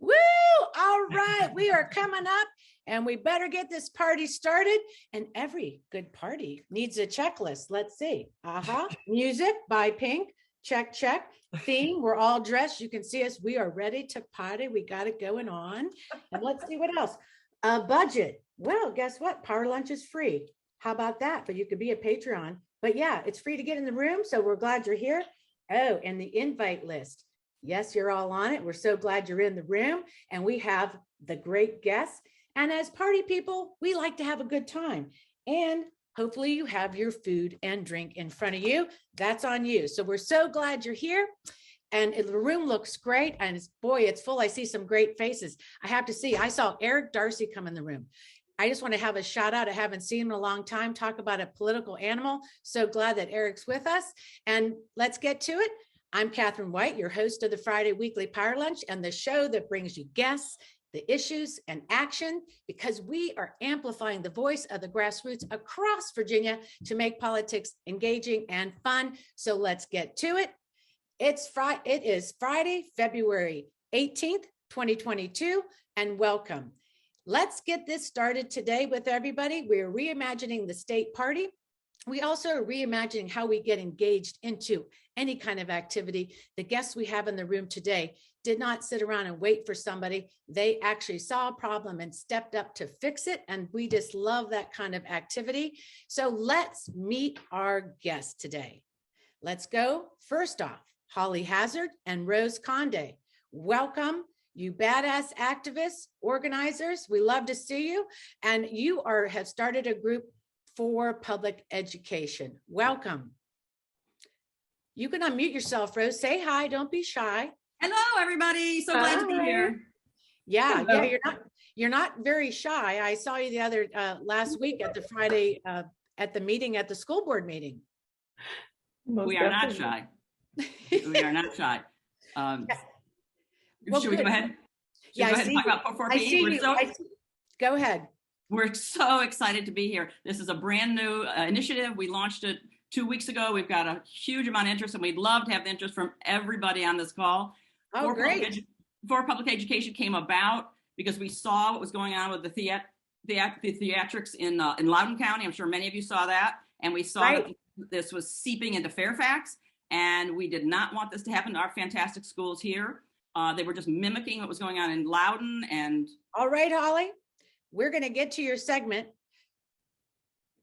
Woo! All right, we are coming up and we better get this party started. And every good party needs a checklist. Let's see. Music by Pink. Check, check. Theme, we're all dressed. You can see us. We are ready to party. We got it going on. And let's see what else. Budget. Well, guess what? Power lunch is free. How about that? But you could be a Patreon. But yeah, it's free to get in the room. So we're glad you're here. Oh, and the invite list. Yes, you're all on it. We're so glad you're in the room. And we have the great guests. And as party people, we like to have a good time. And hopefully you have your food and drink in front of you. That's on you. So we're so glad you're here. And the room looks great. And boy, it's full. I see some great faces. I have to see, I saw Eric Darcy come in the room. I just want to have a shout out. I haven't seen him in a long time. Talk about a political animal. So glad that Eric's with us. And let's get to it. I'm Catherine White, your host of the Friday Weekly Power Lunch and the show that brings you guests, the issues, and action, because we are amplifying the voice of the grassroots across Virginia to make politics engaging and fun. So let's get to it. It is Friday, February 18th, 2022, and welcome. Let's get this started today with everybody. We're reimagining the state party. We also are reimagining how we get engaged into any kind of activity. The guests we have in the room today did not sit around and wait for somebody. They actually saw a problem and stepped up to fix it. And we just love that kind of activity. So let's meet our guests today. Let's go. First off, Holly Hazard and Rose Conde. Welcome, you badass activists, organizers. We love to see you. And you have started a group for public education. Welcome. You can unmute yourself, Rose. Say hi, don't be shy. Hello, everybody. So glad to be here. Yeah, you're not very shy. I saw you the other last week at the Friday at the meeting, at the school board meeting. We are not shy. We are not shy. Well, should we go ahead? Yeah, go ahead and talk about 4P? Go ahead. We're so excited to be here. This is a brand new initiative. We launched it 2 weeks ago. We've got a huge amount of interest, and we'd love to have the interest from everybody on this call. Oh, great. Public education came about because we saw what was going on with the theatrics in Loudoun County. I'm sure many of you saw that. And we saw that this was seeping into Fairfax. And we did not want this to happen to our fantastic schools here. They were just mimicking what was going on in Loudoun. And all right, Holly, we're going to get to your segment.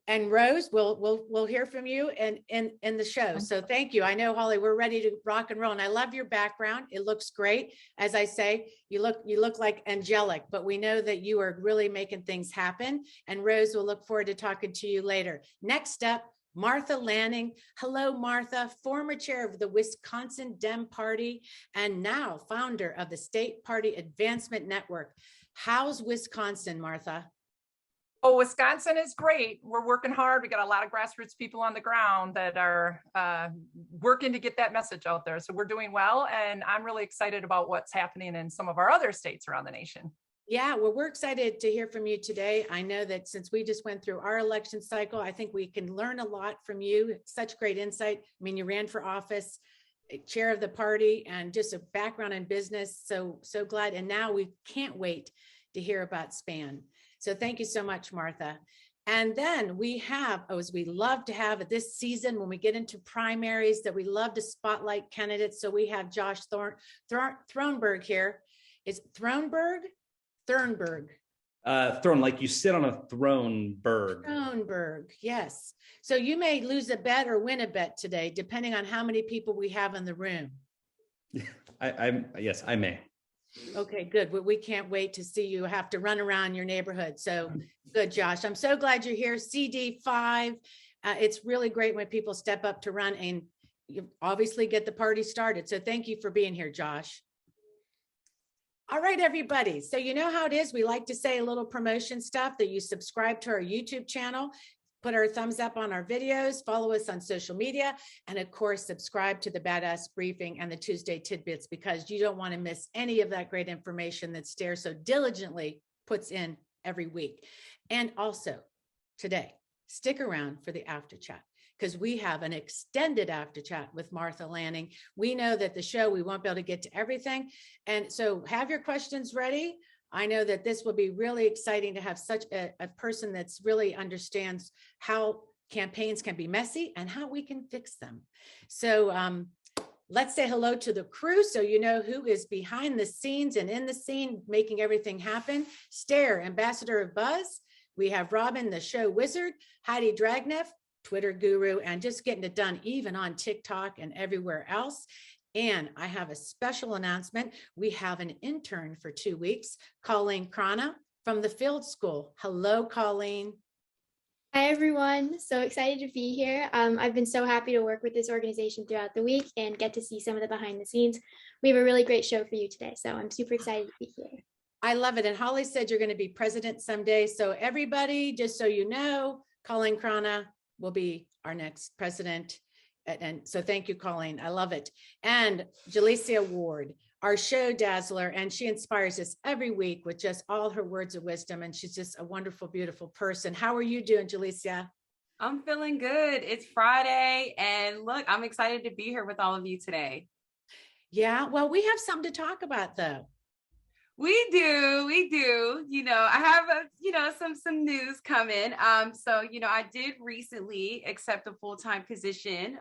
And Rose, we'll hear from you in the show. So thank you. I know, Holly, we're ready to rock and roll. And I love your background. It looks great. As I say, you look like angelic, but we know that you are really making things happen. And Rose, we'll look forward to talking to you later. Next up, Martha Lanning. Hello, Martha, former chair of the Wisconsin Dem Party and now founder of the State Party Advancement Network. How's Wisconsin, Martha? Oh, Wisconsin is great. We're working hard. We got a lot of grassroots people on the ground that are working to get that message out there. So we're doing well. And I'm really excited about what's happening in some of our other states around the nation. Yeah, well, we're excited to hear from you today. I know that since we just went through our election cycle, I think we can learn a lot from you. Such great insight. I mean, you ran for office, chair of the party, and just a background in business. So glad. And now we can't wait to hear about SPAN. So thank you so much, Martha. And then we have, as we love to have this season, when we get into primaries, that we love to spotlight candidates. So we have Josh Thronberg here. Is Thronberg? Thornburg. Throne, like you sit on a throne, bird. Thronberg, yes. So you may lose a bet or win a bet today, depending on how many people we have in the room. Yes, I may. Okay, good. We can't wait to see you have to run around your neighborhood. So good, Josh. I'm so glad you're here. CD5. It's really great when people step up to run and you obviously get the party started. So thank you for being here, Josh. All right, everybody. So you know how it is. We like to say a little promotion stuff, that you subscribe to our YouTube channel, put our thumbs up on our videos, follow us on social media, and of course, subscribe to the Badass Briefing and the Tuesday Tidbits, because you don't want to miss any of that great information that Stair so diligently puts in every week. And also today, stick around for the after chat, because we have an extended after chat with Martha Lanning. We know that the show, we won't be able to get to everything. And so have your questions ready. I know that this will be really exciting to have such a person that's really understands how campaigns can be messy and how we can fix them. So let's say hello to the crew so you know who is behind the scenes and in the scene making everything happen. Stare, Ambassador of Buzz. We have Robin, the show wizard, Heidi Dragneff, Twitter guru, and just getting it done even on TikTok and everywhere else. And I have a special announcement. We have an intern for 2 weeks, Colleen Krana from the Field School. Hello, Colleen. Hi, everyone. So excited to be here. I've been so happy to work with this organization throughout the week and get to see some of the behind the scenes. We have a really great show for you today, so I'm super excited to be here. I love it. And Holly said you're going to be president someday. So everybody, just so you know, Colleen Krana will be our next president. And so thank you, Colleen. I love it. And Jalecia Ward, our show dazzler, and she inspires us every week with just all her words of wisdom. And she's just a wonderful, beautiful person. How are you doing, Jalecia? I'm feeling good. It's Friday. And look, I'm excited to be here with all of you today. Yeah, well, we have something to talk about, though. We do. You know, I have some news coming. I did recently accept a full-time position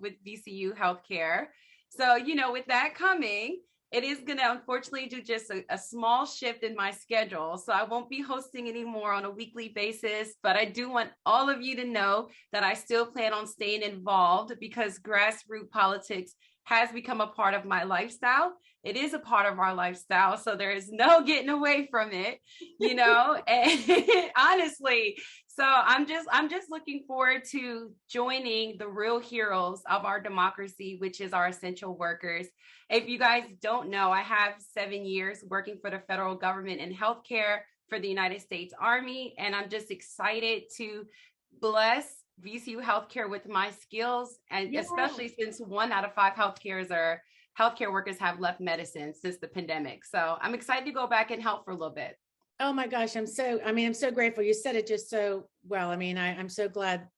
with VCU Healthcare. So, with that coming, it is going to unfortunately do just a small shift in my schedule. So I won't be hosting anymore on a weekly basis, but I do want all of you to know that I still plan on staying involved because grassroots politics has become a part of my lifestyle. It is a part of our lifestyle. So there is no getting away from it, and honestly, so I'm just looking forward to joining the real heroes of our democracy, which is our essential workers. If you guys don't know, I have 7 years working for the federal government in healthcare for the United States Army. And I'm just excited to bless VCU Healthcare with my skills, and especially since 1 out of 5 healthcare workers have left medicine since the pandemic. So I'm excited to go back and help for a little bit. Oh my gosh, I'm so grateful. You said it just so well. I'm so glad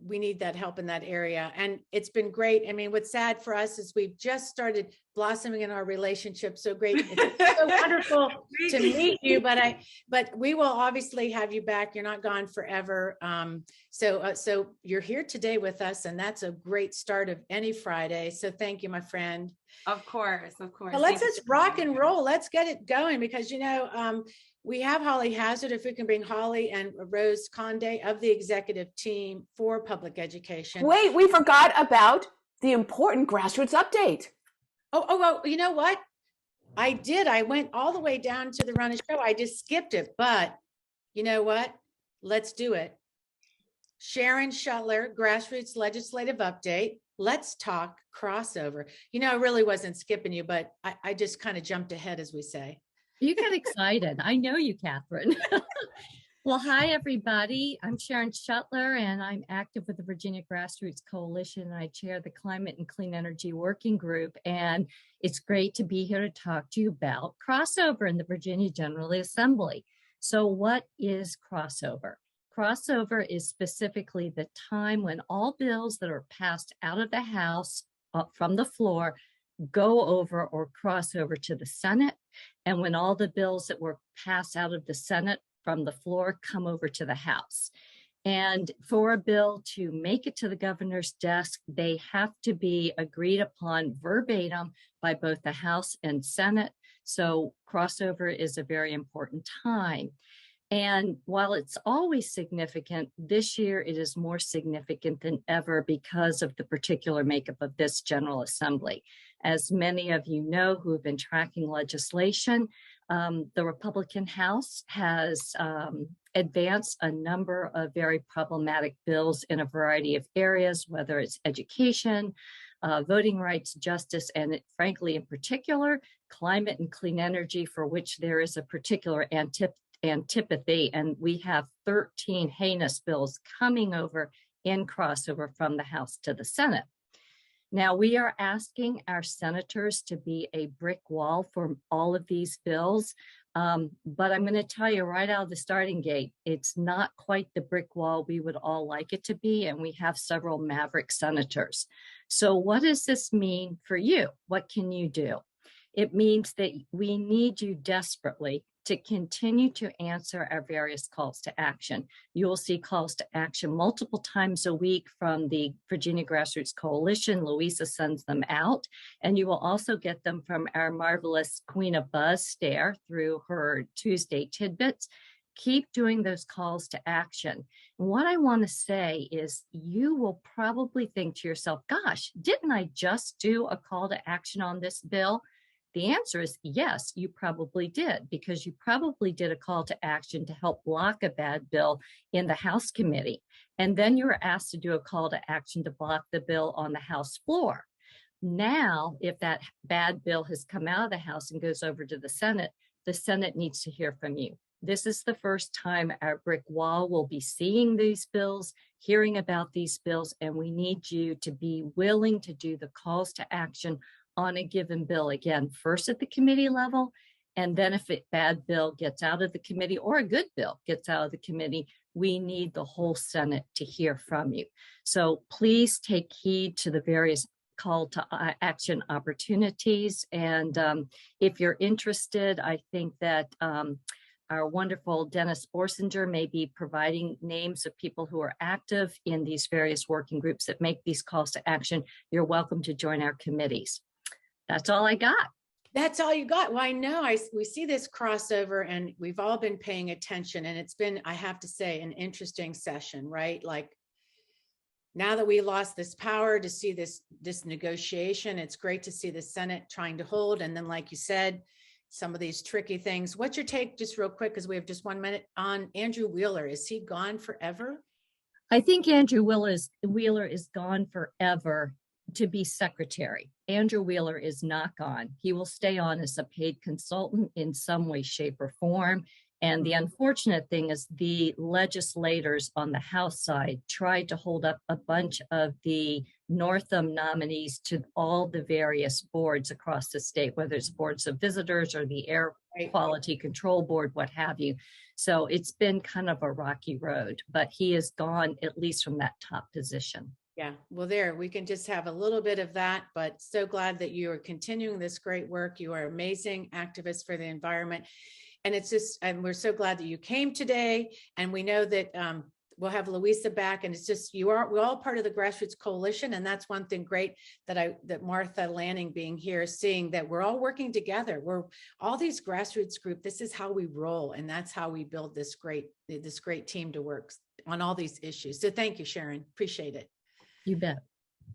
we need that help in that area. And it's been great. What's sad for us is we've just started blossoming in our relationship. So great. It's so wonderful to meet you, but we will obviously have you back. You're not gone forever. So you're here today with us, and that's a great start of any Friday. So thank you, my friend. Of course. Well, let's rock and roll. Let's get it going because, we have Holly Hazard, if we can bring Holly and Rose Conde of the executive team for public education. Wait, we forgot about the important grassroots update. Oh, you know what? I did. I went all the way down to the run of show. I just skipped it, but you know what? Let's do it. Sharon Shuttler, Grassroots Legislative Update. Let's talk crossover. I really wasn't skipping you, but I just kind of jumped ahead, as we say. You get excited. I know you, Catherine. Well, hi, everybody. I'm Sharon Shuttler, and I'm active with the Virginia Grassroots Coalition. And I chair the Climate and Clean Energy Working Group. And it's great to be here to talk to you about crossover in the Virginia General Assembly. So what is crossover? Crossover is specifically the time when all bills that are passed out of the House from the floor go over or cross over to the Senate, and when all the bills that were passed out of the Senate from the floor come over to the House. And for a bill to make it to the governor's desk, they have to be agreed upon verbatim by both the House and Senate. So crossover is a very important time. And while it's always significant, this year it is more significant than ever because of the particular makeup of this General Assembly. As many of you know who have been tracking legislation, the Republican House has advanced a number of very problematic bills in a variety of areas, whether it's education, voting rights, justice, and frankly, in particular, climate and clean energy, for which there is a particular antipathy. And we have 13 heinous bills coming over in crossover from the House to the Senate. Now, we are asking our senators to be a brick wall for all of these bills. But I'm going to tell you right out of the starting gate, it's not quite the brick wall we would all like it to be. And we have several maverick senators. So what does this mean for you? What can you do? It means that we need you desperately to continue to answer our various calls to action. You will see calls to action multiple times a week from the Virginia Grassroots Coalition. Louisa sends them out, and you will also get them from our marvelous Queen of Buzz Stare through her Tuesday tidbits. Keep doing those calls to action. And what I want to say is you will probably think to yourself, gosh, didn't I just do a call to action on this bill? The answer is yes, you probably did, because you probably did a call to action to help block a bad bill in the House committee. And then you were asked to do a call to action to block the bill on the House floor. Now, if that bad bill has come out of the House and goes over to the Senate needs to hear from you. This is the first time our brick wall will be seeing these bills, hearing about these bills, and we need you to be willing to do the calls to action on a given bill, again, first at the committee level, and then if a bad bill gets out of the committee or a good bill gets out of the committee, we need the whole Senate to hear from you. So please take heed to the various call to action opportunities. And if you're interested, I think that our wonderful Dennis Orsinger may be providing names of people who are active in these various working groups that make these calls to action. You're welcome to join our committees. That's all I got. That's all you got. Well, I know we see this crossover and we've all been paying attention, and it's been, I have to say, an interesting session, right? Like now that we lost this power to see this negotiation, it's great to see the Senate trying to hold. And then, like you said, some of these tricky things. What's your take, just real quick, because we have just 1 minute, on Andrew Wheeler? Is he gone forever? I think Andrew Wheeler is gone forever to be secretary. Andrew Wheeler is not gone. He will stay on as a paid consultant in some way, shape, or form. And the unfortunate thing is the legislators on the House side tried to hold up a bunch of the Northam nominees to all the various boards across the state, whether it's boards of visitors or the Air Quality Control Board, what have you. So it's been kind of a rocky road, but he is gone, at least from that top position. Yeah, well, there, we can just have a little bit of that, but so glad that you are continuing this great work. You are amazing activists for the environment. And it's just, and we're so glad that you came today. And we know that we'll have Louisa back, and it's just, we're all part of the Grassroots Coalition. And that's one thing great that Martha Lanning being here, seeing that we're all working together. We're all these grassroots group. This is how we roll. And that's how we build this great team to work on all these issues. So thank you, Sharon. Appreciate it. You bet.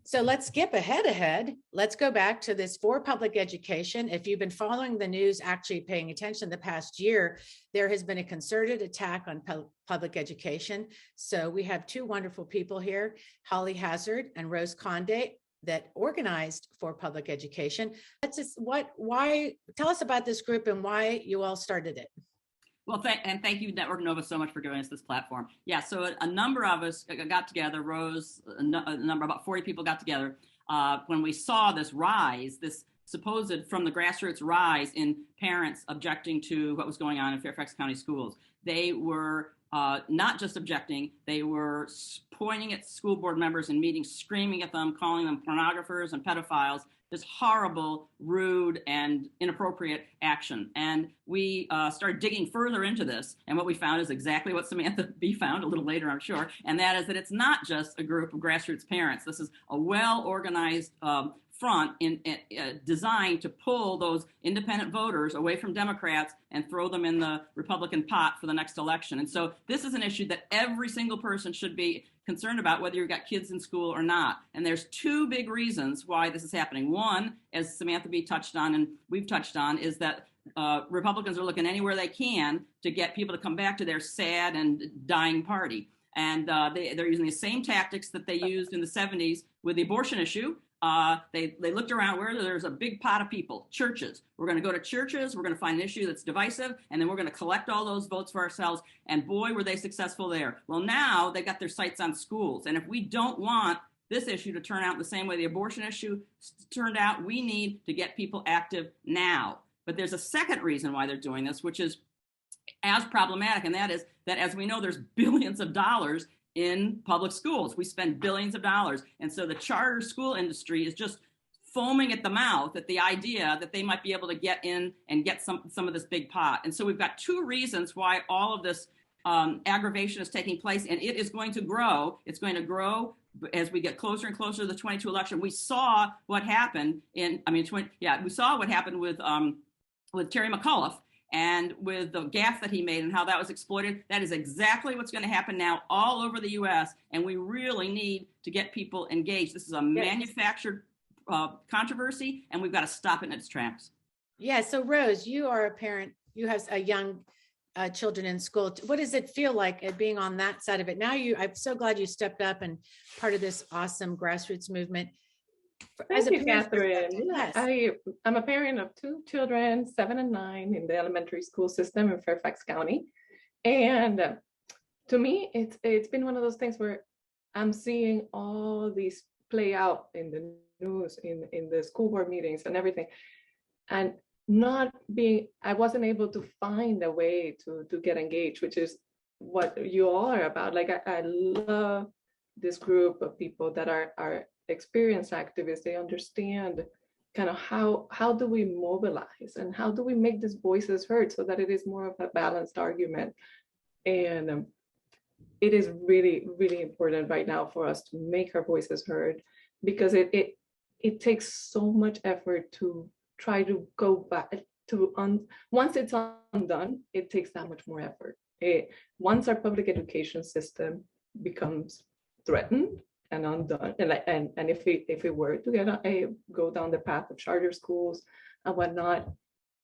So let's skip ahead. Let's go back to this for public education. If you've been following the news, actually paying attention the past year, there has been a concerted attack on public education. So we have two wonderful people here, Holly Hazard and Rose Conde, that organized for public education. Why, tell us about this group and why you all started it. Well, thank you, Network Nova, so much for giving us this platform. Yeah, so a number of us got together, Rose, a number, about 40 people got together when we saw this rise, this supposed from the grassroots rise in parents objecting to what was going on in Fairfax County schools. They were not just objecting, they were pointing at school board members in meetings, screaming at them, calling them pornographers and pedophiles, this horrible, rude, and inappropriate action. And we started digging further into this. And what we found is exactly what Samantha B found a little later, I'm sure. And that is that it's not just a group of grassroots parents. This is a well-organized front designed to pull those independent voters away from Democrats and throw them in the Republican pot for the next election. And so this is an issue that every single person should be concerned about, whether you've got kids in school or not. And there's two big reasons why this is happening. One, as Samantha B touched on and we've touched on, is that Republicans are looking anywhere they can to get people to come back to their sad and dying party. And they're using the same tactics that they used in the 70s with the abortion issue. They looked around where there's a big pot of people, churches. We're going to go to churches. We're going to find an issue that's divisive, and then we're going to collect all those votes for ourselves. And boy, were they successful there. Well, now they got their sights on schools. And if we don't want this issue to turn out the same way the abortion issue turned out, we need to get people active now. But there's a second reason why they're doing this, which is as problematic, and that is that, as we know, there's billions of dollars in public schools. We spend billions of dollars. And so the charter school industry is just foaming at the mouth at the idea that they might be able to get in and get some of this big pot. And so we've got two reasons why all of this aggravation is taking place, and it is going to grow. It's going to grow as we get closer and closer to the 22 election. We saw what happened we saw what happened with Terry McAuliffe and with the gaffe that he made and how that was exploited. That is exactly what's going to happen now all over the U.S. And we really need to get people engaged. This is a manufactured controversy, and we've got to stop it in its tracks. Yeah. So Rose, you are a parent. You have a young children in school. What does it feel like being on that side of it? Now I'm so glad you stepped up and part of this awesome grassroots movement. Thank you, Catherine. Yes. I'm a parent of two children, 7 and 9, in the elementary school system in Fairfax County. And to me, it's been one of those things where I'm seeing all these play out in the news, in the school board meetings and everything. And I wasn't able to find a way to get engaged, which is what you all are about. Like, I love this group of people that are experienced activists. They understand kind of how do we mobilize and how do we make these voices heard so that it is more of a balanced argument. And it is really, really important right now for us to make our voices heard, because it takes so much effort to try to go back to once it's undone, it takes that much more effort. Once our public education system becomes threatened and undone, and if we were to go down the path of charter schools and whatnot,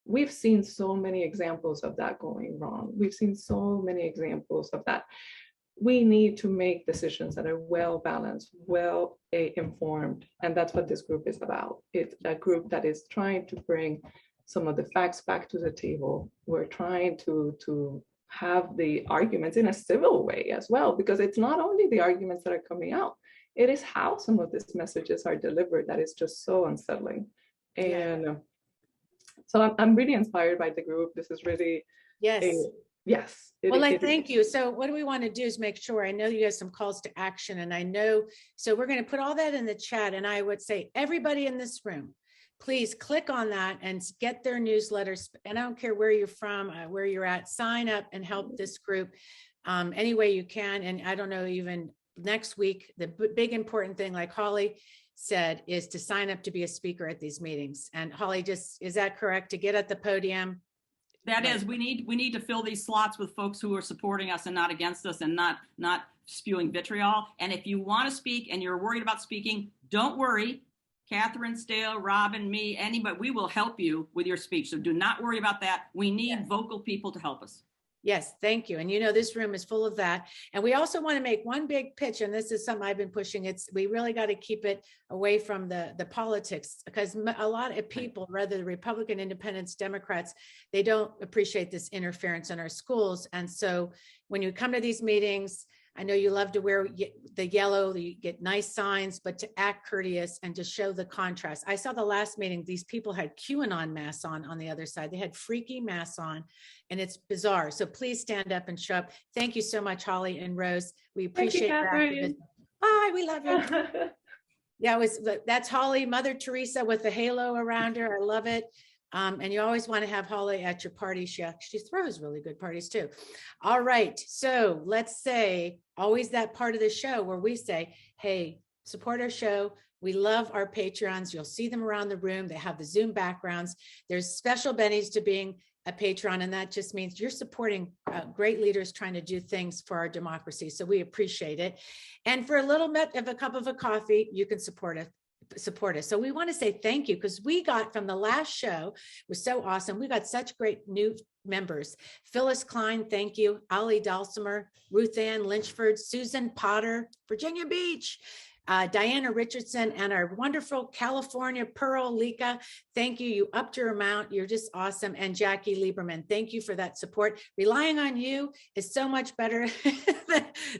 we've seen so many examples of that going wrong. We've seen so many examples of that. We need to make decisions that are well balanced, well informed, and that's what this group is about. It's a group that is trying to bring some of the facts back to the table. We're trying to have the arguments in a civil way as well, because it's not only the arguments that are coming out, it is how some of these messages are delivered that is just so unsettling. And so I'm really inspired by the group. This is really yes. Thank you. So what we want to do is make sure, I know you have some calls to action, and I know, so we're going to put all that in the chat. And I would say, everybody in this room, please click on that and get their newsletters. And I don't care where you're from, where you're at, sign up and help this group any way you can. And I don't know, even next week, the big important thing, like Holly said, is to sign up to be a speaker at these meetings. And Holly, is that correct? To get at the podium? That is, we need to fill these slots with folks who are supporting us and not against us and not spewing vitriol. And if you want to speak and you're worried about speaking, don't worry. Catherine, Stale, Robin, me, anybody, we will help you with your speech. So do not worry about that. We need vocal people to help us. Yes, thank you. And this room is full of that. And we also want to make one big pitch, and this is something I've been pushing. We really got to keep it away from the politics, because a lot of people, whether the Republican, Independents, Democrats, they don't appreciate this interference in our schools. And so when you come to these meetings, I know you love to wear the yellow, you get nice signs, but to act courteous and to show the contrast. I saw the last meeting, these people had QAnon masks on the other side. They had freaky masks on, and it's bizarre. So please stand up and show up. Thank you so much, Holly and Rose. We appreciate your activism. Bye, we love you. That's Holly, Mother Teresa with the halo around her. I love it. And you always want to have Holly at your party. She throws really good parties too. All right. So let's say always that part of the show where we say, hey, support our show. We love our Patreons. You'll see them around the room. They have the Zoom backgrounds. There's special bennies to being a Patreon. And that just means you're supporting great leaders trying to do things for our democracy. So we appreciate it. And for a little bit of a cup of a coffee, you can support us. So we want to say thank you, because we got from the last show, was so awesome. We got such great new members. Phyllis Klein, thank you. Ali Dulcimer, Ruth Ann Lynchford, Susan Potter, Virginia Beach, Diana Richardson, and our wonderful California Pearl Lika. Thank you. You upped your amount. You're just awesome. And Jackie Lieberman, thank you for that support. Relying on you is so much better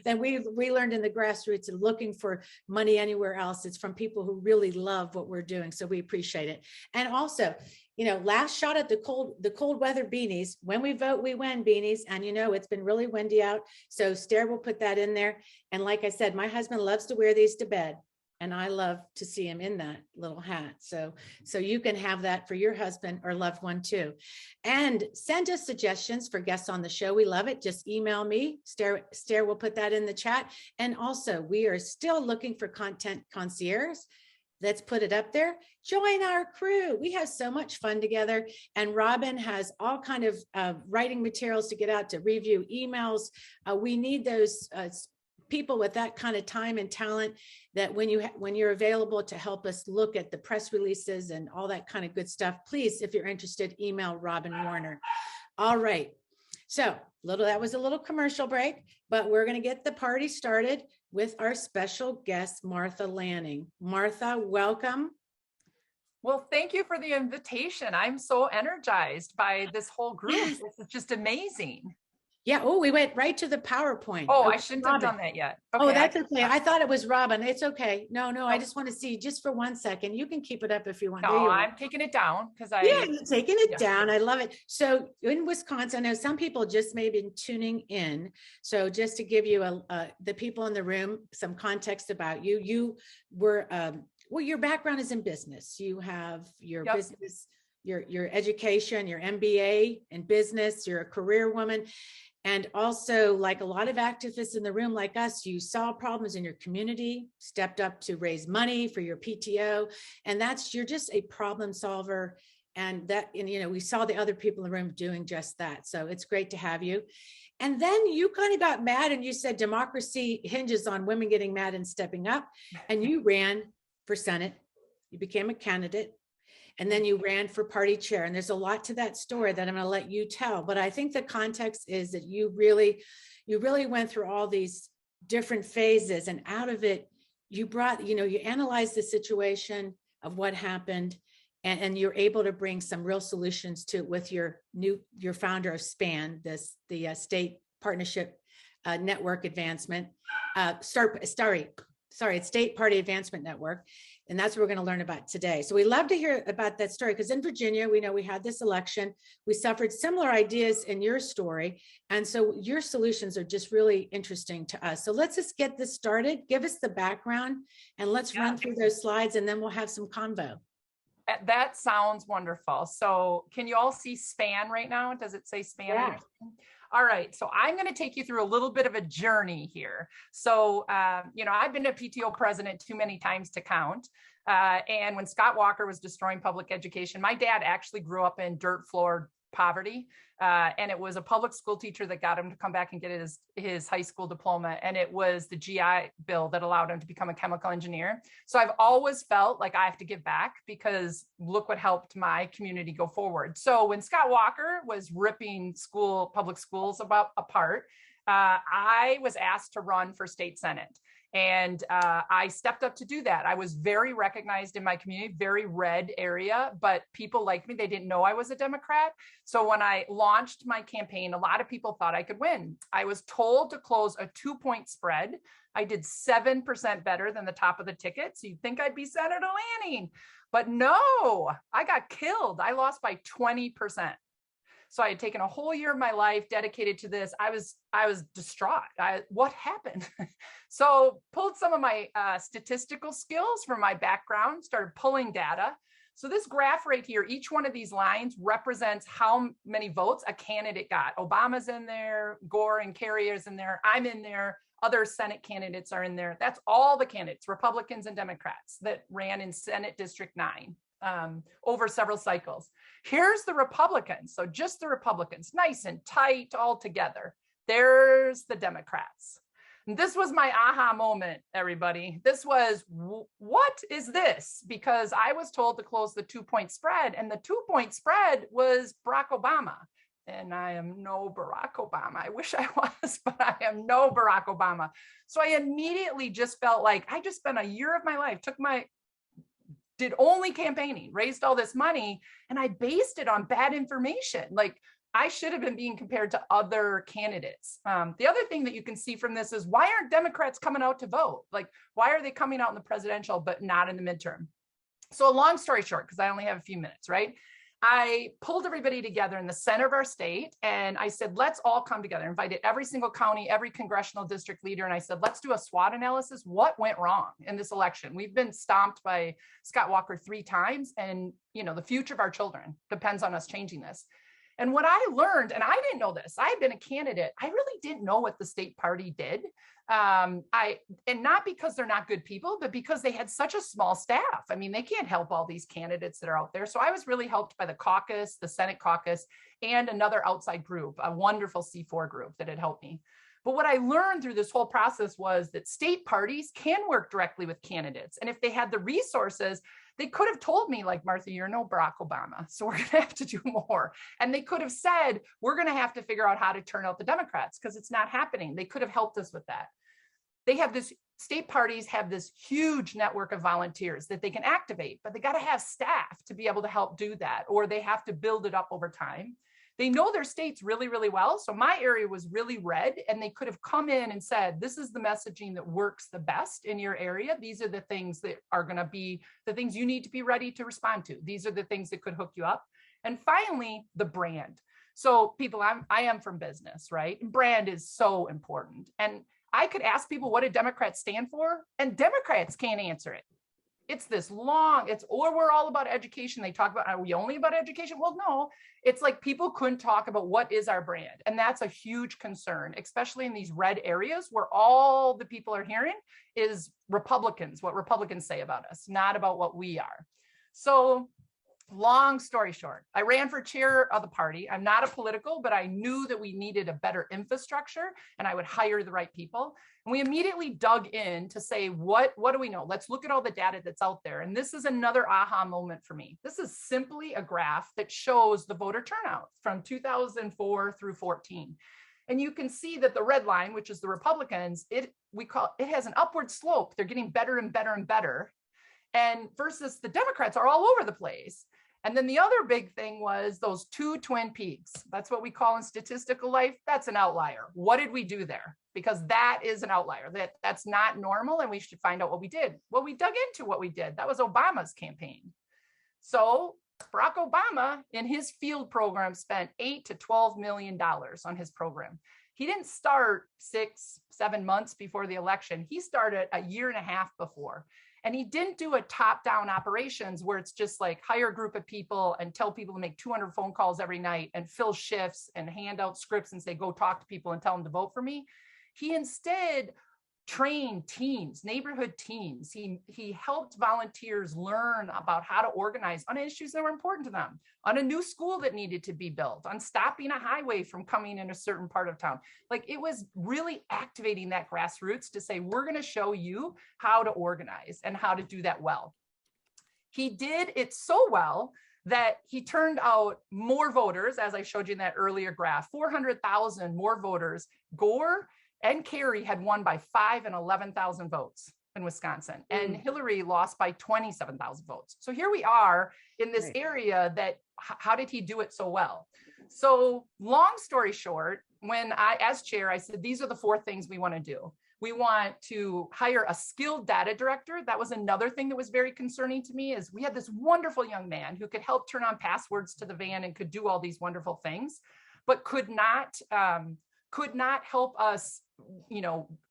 than we learned in the grassroots, and looking for money anywhere else. It's from people who really love what we're doing. So we appreciate it. And also, last shot at the cold weather beanies. When we vote, we win beanies. And it's been really windy out. So Stair will put that in there. And like I said, my husband loves to wear these to bed. And I love to see him in that little hat. So you can have that for your husband or loved one too. And send us suggestions for guests on the show. We love it. Just email me. Stair will put that in the chat. And also, we are still looking for content concierges. Let's put it up there. Join our crew. We have so much fun together. And Robin has all kind of writing materials to get out to review emails. We need those people with that kind of time and talent that when you're available to help us look at the press releases and all that kind of good stuff, please, if you're interested, email Robin Warner. All right. So that was a little commercial break, but we're going to get the party started with our special guest, Martha Lanning. Martha, welcome. Well, thank you for the invitation. I'm so energized by this whole group. This is just amazing. Yeah. Oh, we went right to the PowerPoint. Oh, I shouldn't have done that yet. Okay, that's okay. I thought it was Robin. It's okay. No, I just want to see just for 1 second. You can keep it up if you want. No, I'm taking it down because you're taking it down. I love it. So in Wisconsin, I know some people just may be tuning in. So just to give you the people in the room some context about you, you were your background is in business. You have your business, your education, your MBA in business. You're a career woman. And also, like a lot of activists in the room like us, you saw problems in your community, stepped up to raise money for your PTO. And you're just a problem solver. And we saw the other people in the room doing just that. So it's great to have you. And then you kind of got mad and you said democracy hinges on women getting mad and stepping up. And you ran for Senate. You became a candidate. And then you ran for party chair. And there's a lot to that story that I'm going to let you tell. But I think the context is that you really went through all these different phases. And out of it, you brought, you analyzed the situation of what happened. And you're able to bring some real solutions to it with your founder of SPAN, the State Partnership Network Advancement, it's State Party Advancement Network. And that's what we're going to learn about today. So we love to hear about that story because in Virginia, we know we had this election. We suffered similar ideas in your story. And so your solutions are just really interesting to us. So let's just get this started. Give us the background and let's run through those slides and then we'll have some convo. That sounds wonderful. So can you all see SPAN right now? Does it say SPAN? Yeah. All right, so I'm going to take you through a little bit of a journey here. So, I've been a PTO president too many times to count. And when Scott Walker was destroying public education, my dad actually grew up in dirt floor poverty. And it was a public school teacher that got him to come back and get his high school diploma. And it was the GI Bill that allowed him to become a chemical engineer. So I've always felt like I have to give back because look what helped my community go forward. So when Scott Walker was ripping public schools apart, I was asked to run for state Senate. And I stepped up to do that. I was very recognized in my community, very red area, but people liked me. They didn't know I was a Democrat. So when I launched my campaign, a lot of people thought I could win. I was told to close a 2-point spread. I did 7% better than the top of the ticket. So you'd think I'd be Senator Lanning, but no, I got killed. I lost by 20%. So I had taken a whole year of my life dedicated to this. I was distraught. What happened? So pulled some of my statistical skills from my background, started pulling data. So this graph right here, each one of these lines represents how many votes a candidate got. Obama's in there, Gore and Kerry is in there, I'm in there, other Senate candidates are in there. That's all the candidates, Republicans and Democrats that ran in Senate District 9. Over several cycles. Here's the Republicans. So just the Republicans, nice and tight all together. There's the Democrats. And this was my aha moment, everybody. This was, what is this? Because I was told to close the 2-point spread, and the 2-point spread was Barack Obama. And I am no Barack Obama. I wish I was, but I am no Barack Obama. So I immediately just felt like I just spent a year of my life, did only campaigning, raised all this money, and I based it on bad information. Like I should have been being compared to other candidates. The other thing that you can see from this is why aren't Democrats coming out to vote? Like, why are they coming out in the presidential, but not in the midterm? So a long story short, because I only have a few minutes, right? I pulled everybody together in the center of our state. And I said, let's all come together, invited every single county, every congressional district leader. And I said, let's do a SWOT analysis. What went wrong in this election? We've been stomped by Scott Walker 3 times. And, the future of our children depends on us changing this. And what I learned, and I didn't know this, I had been a candidate. I really didn't know what the state party did. And not because they're not good people, but because they had such a small staff. I mean, they can't help all these candidates that are out there. So I was really helped by the caucus, the Senate caucus, and another outside group, a wonderful C4 group that had helped me. But what I learned through this whole process was that state parties can work directly with candidates. And if they had the resources, they could have told me, like, Martha, you're no Barack Obama, so we're going to have to do more. And they could have said, we're going to have to figure out how to turn out the Democrats because it's not happening. They could have helped us with that. State parties have this huge network of volunteers that they can activate, but they got to have staff to be able to help do that, or they have to build it up over time. They know their states really, really well. So my area was really red, and they could have come in and said, this is the messaging that works the best in your area. These are the things that are going to be the things you need to be ready to respond to. These are the things that could hook you up. And finally, the brand. So people, I am from business, right? Brand is so important. And I could ask people, what do Democrats stand for? And Democrats can't answer it. It's this long, or we're all about education. They talk about, are we only about education? Well, no, it's like people couldn't talk about what is our brand. And that's a huge concern, especially in these red areas where all the people are hearing is Republicans, what Republicans say about us, not about what we are. So long story short, I ran for chair of the party. I'm not a political, but I knew that we needed a better infrastructure and I would hire the right people. And we immediately dug in to say, what do we know? Let's look at all the data that's out there. And this is another aha moment for me. This is simply a graph that shows the voter turnout from 2004 through 14. And you can see that the red line, which is the Republicans, it has an upward slope. They're getting better and better and better. And versus the Democrats are all over the place. And then the other big thing was those 2 twin peaks. That's what we call in statistical life. That's an outlier. What did we do there? Because that is an outlier. That's not normal. And we should find out what we did. Well, we dug into what we did. That was Obama's campaign. So Barack Obama in his field program spent $8 to $12 million on his program. He didn't start 6-7 months before the election. He started a year and a half before. And he didn't do a top-down operations where it's just like hire a group of people and tell people to make 200 phone calls every night and fill shifts and hand out scripts and say, go talk to people and tell them to vote for me. He instead trained teams, neighborhood teams. He helped volunteers learn about how to organize on issues that were important to them, on a new school that needed to be built, on stopping a highway from coming in a certain part of town. Like, it was really activating that grassroots to say, we're going to show you how to organize and how to do that well. He did it so well that he turned out more voters, as I showed you in that earlier graph, 400,000 more voters. Gore and Kerry had won by 5,000 and 11,000 votes in Wisconsin, and Hillary lost by 27,000 votes. So here we are in this area that, how did he do it so well? So long story short, when as chair, I said, these are the 4 things we want to do. We want to hire a skilled data director. That was another thing that was very concerning to me, is we had this wonderful young man who could help turn on passwords to the van and could do all these wonderful things, but could not help us,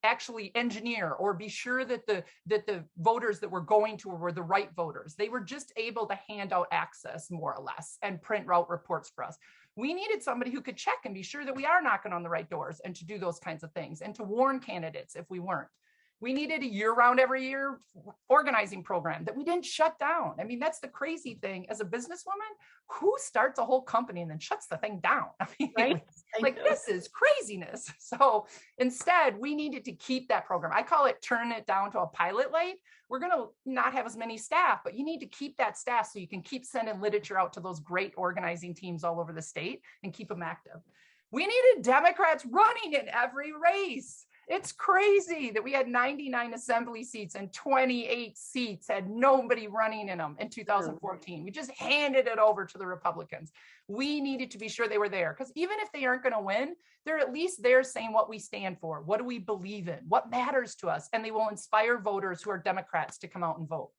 actually engineer or be sure that the voters that were going to were the right voters. They were just able to hand out access, more or less, and print route reports for us. We needed somebody who could check and be sure that we are knocking on the right doors and to do those kinds of things and to warn candidates if we weren't. We needed a year-round, every year organizing program that we didn't shut down. I mean, that's the crazy thing. As a businesswoman, who starts a whole company and then shuts the thing down? I mean, Right? like this is craziness. So instead, we needed to keep that program. I call it turn it down to a pilot light. We're going to not have as many staff, but you need to keep that staff so you can keep sending literature out to those great organizing teams all over the state and keep them active. We needed Democrats running in every race. It's crazy that we had 99 assembly seats and 28 seats had nobody running in them in 2014. We just handed it over to the Republicans. We needed to be sure they were there, because even if they aren't going to win, they're at least there saying what we stand for. What do we believe in? What matters to us? And they will inspire voters who are Democrats to come out and vote.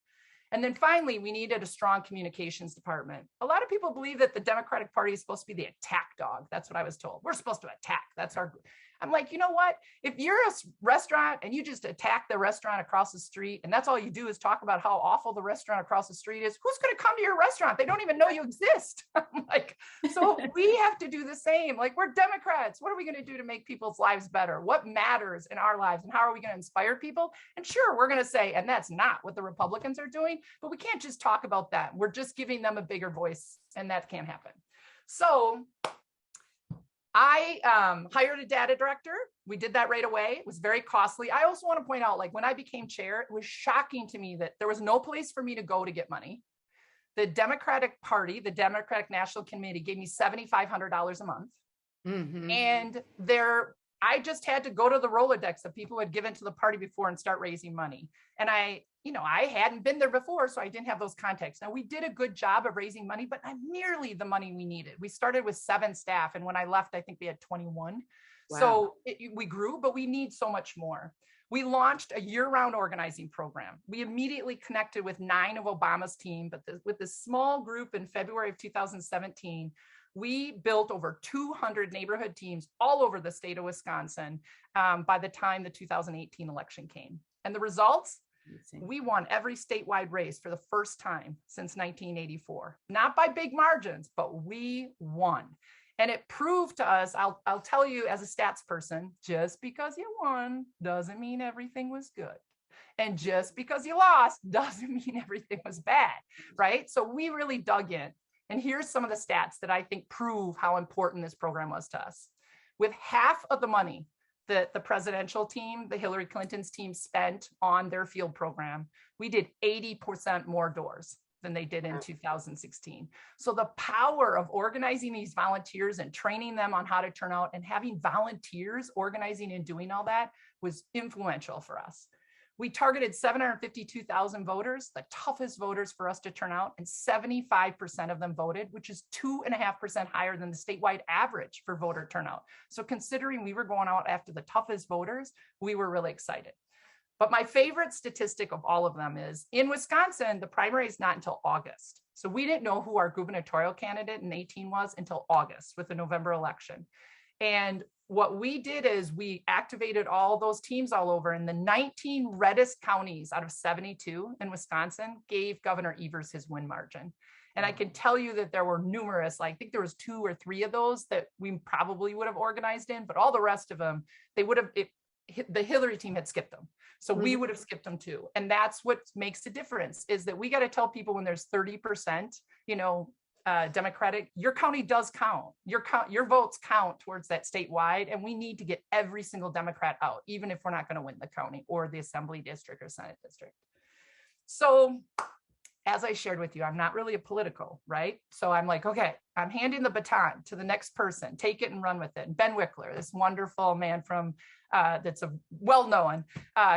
And then finally, we needed a strong communications department. A lot of people believe that the Democratic Party is supposed to be the attack dog. That's what I was told. We're supposed to attack. That's our. I'm like, you know what? If you're a restaurant and you just attack the restaurant across the street, and that's all you do is talk about how awful the restaurant across the street is, who's going to come to your restaurant? They don't even know you exist. I'm like, so we have to do the same. Like, we're Democrats. What are we going to do to make people's lives better? What matters in our lives, and how are we going to inspire people? And sure, we're going to say, and that's not what the Republicans are doing, but we can't just talk about that. We're just giving them a bigger voice, and that can't happen. So I hired a data director. We did that right away. It was very costly. I also want to point out, like, when I became chair, it was shocking to me that there was no place for me to go to get money. The Democratic Party, the Democratic National Committee, gave me $7,500 a month. Mhm. And I just had to go to the Rolodex that people had given to the party before and start raising money. And I hadn't been there before, so I didn't have those contacts. Now, we did a good job of raising money, but not nearly the money we needed. We started with 7 staff, and when I left, I think we had 21. Wow. So we grew, but we need so much more. We launched a year-round organizing program. We immediately connected with 9 of Obama's team, but with this small group in February of 2017, we built over 200 neighborhood teams all over the state of Wisconsin by the time the 2018 election came. And the results? We won every statewide race for the first time since 1984. Not by big margins, but we won. And it proved to us, I'll tell you as a stats person, just because you won doesn't mean everything was good. And just because you lost doesn't mean everything was bad, right? So we really dug in. And here's some of the stats that I think prove how important this program was to us. With half of the money that the presidential team, the Hillary Clinton's team, spent on their field program, we did 80% more doors than they did in 2016. So the power of organizing these volunteers and training them on how to turn out and having volunteers organizing and doing all that was influential for us. We targeted 752,000 voters, the toughest voters for us to turn out, and 75% of them voted, which is 2.5% higher than the statewide average for voter turnout. So considering we were going out after the toughest voters, we were really excited. But my favorite statistic of all of them is in Wisconsin, the primary is not until August. So we didn't know who our gubernatorial candidate in 2018 was until August with the November election. And what we did is we activated all those teams all over, and the 19 reddest counties out of 72 in Wisconsin gave Governor Evers his win margin. And I can tell you that there were numerous, I think there was 2 or 3 of those that we probably would have organized in, but all the rest of them, the Hillary team had skipped them. So we would have skipped them too. And that's what makes the difference, is that we got to tell people when there's 30%, Democratic, your county does count. Your votes count towards that statewide, and we need to get every single Democrat out, even if we're not going to win the county or the assembly district or Senate district. So as I shared with you, I'm not really a political, right? So I'm like, okay, I'm handing the baton to the next person, take it and run with it. And Ben Wickler, this wonderful man from that's a well-known,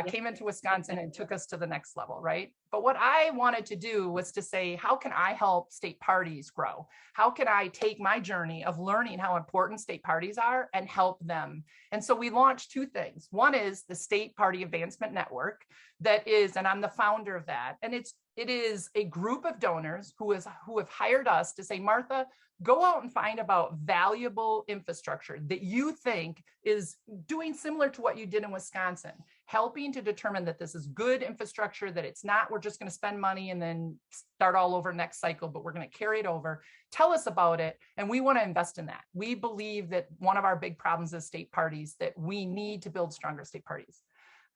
came into Wisconsin and took us to the next level, right? But what I wanted to do was to say, how can I help state parties grow? How can I take my journey of learning how important state parties are and help them? And so we launched 2 things. One is the State Party Advancement Network that is, and I'm the founder of that. And it is a group of donors who have hired us to say, Martha, go out and find about valuable infrastructure that you think is doing similar to what you did in Wisconsin, helping to determine that this is good infrastructure, that it's not, we're just going to spend money and then start all over next cycle, but we're going to carry it over. Tell us about it. And we want to invest in that. We believe that one of our big problems is state parties, that we need to build stronger state parties.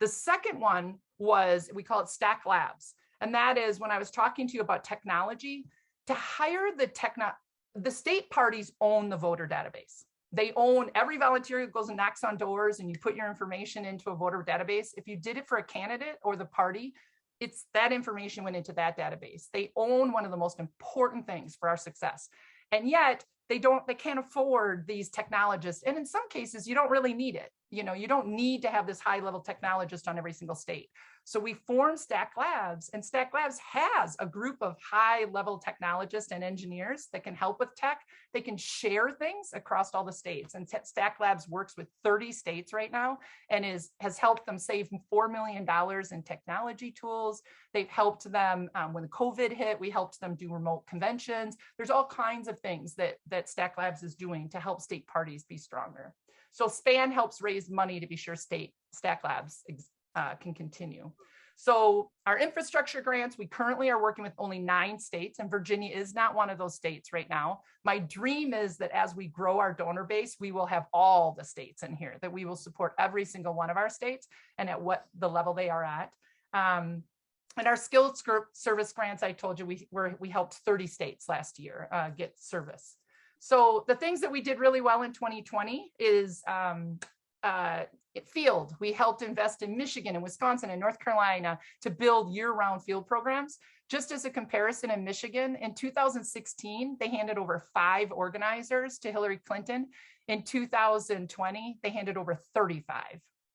The second one was, we call it Stack Labs. And that is when I was talking to you about technology, to hire the state parties own the voter database. They own every volunteer who goes and knocks on doors and you put your information into a voter database. If you did it for a candidate or the party, it's that information went into that database. They own one of the most important things for our success. And yet they can't afford these technologists. And in some cases, you don't really need it. you don't need to have this high level technologist on every single state. So we formed Stack Labs, and Stack Labs has a group of high level technologists and engineers that can help with tech. They can share things across all the states. And Stack Labs works with 30 states right now and has helped them save $4 million in technology tools. They've helped them when COVID hit, we helped them do remote conventions. There's all kinds of things that Stack Labs is doing to help state parties be stronger. So SPAN helps raise money to be sure Stack Labs can continue. So our infrastructure grants, we currently are working with only 9 states, and Virginia is not one of those states right now. My dream is that as we grow our donor base, we will have all the states in here, that we will support every single one of our states and at what the level they are at. And our skilled service grants, I told you, we helped 30 states last year get service. So the things that we did really well in 2020 is field. We helped invest in Michigan and Wisconsin and North Carolina to build year-round field programs. Just as a comparison, in Michigan, in 2016, they handed over 5 organizers to Hillary Clinton. In 2020, they handed over 35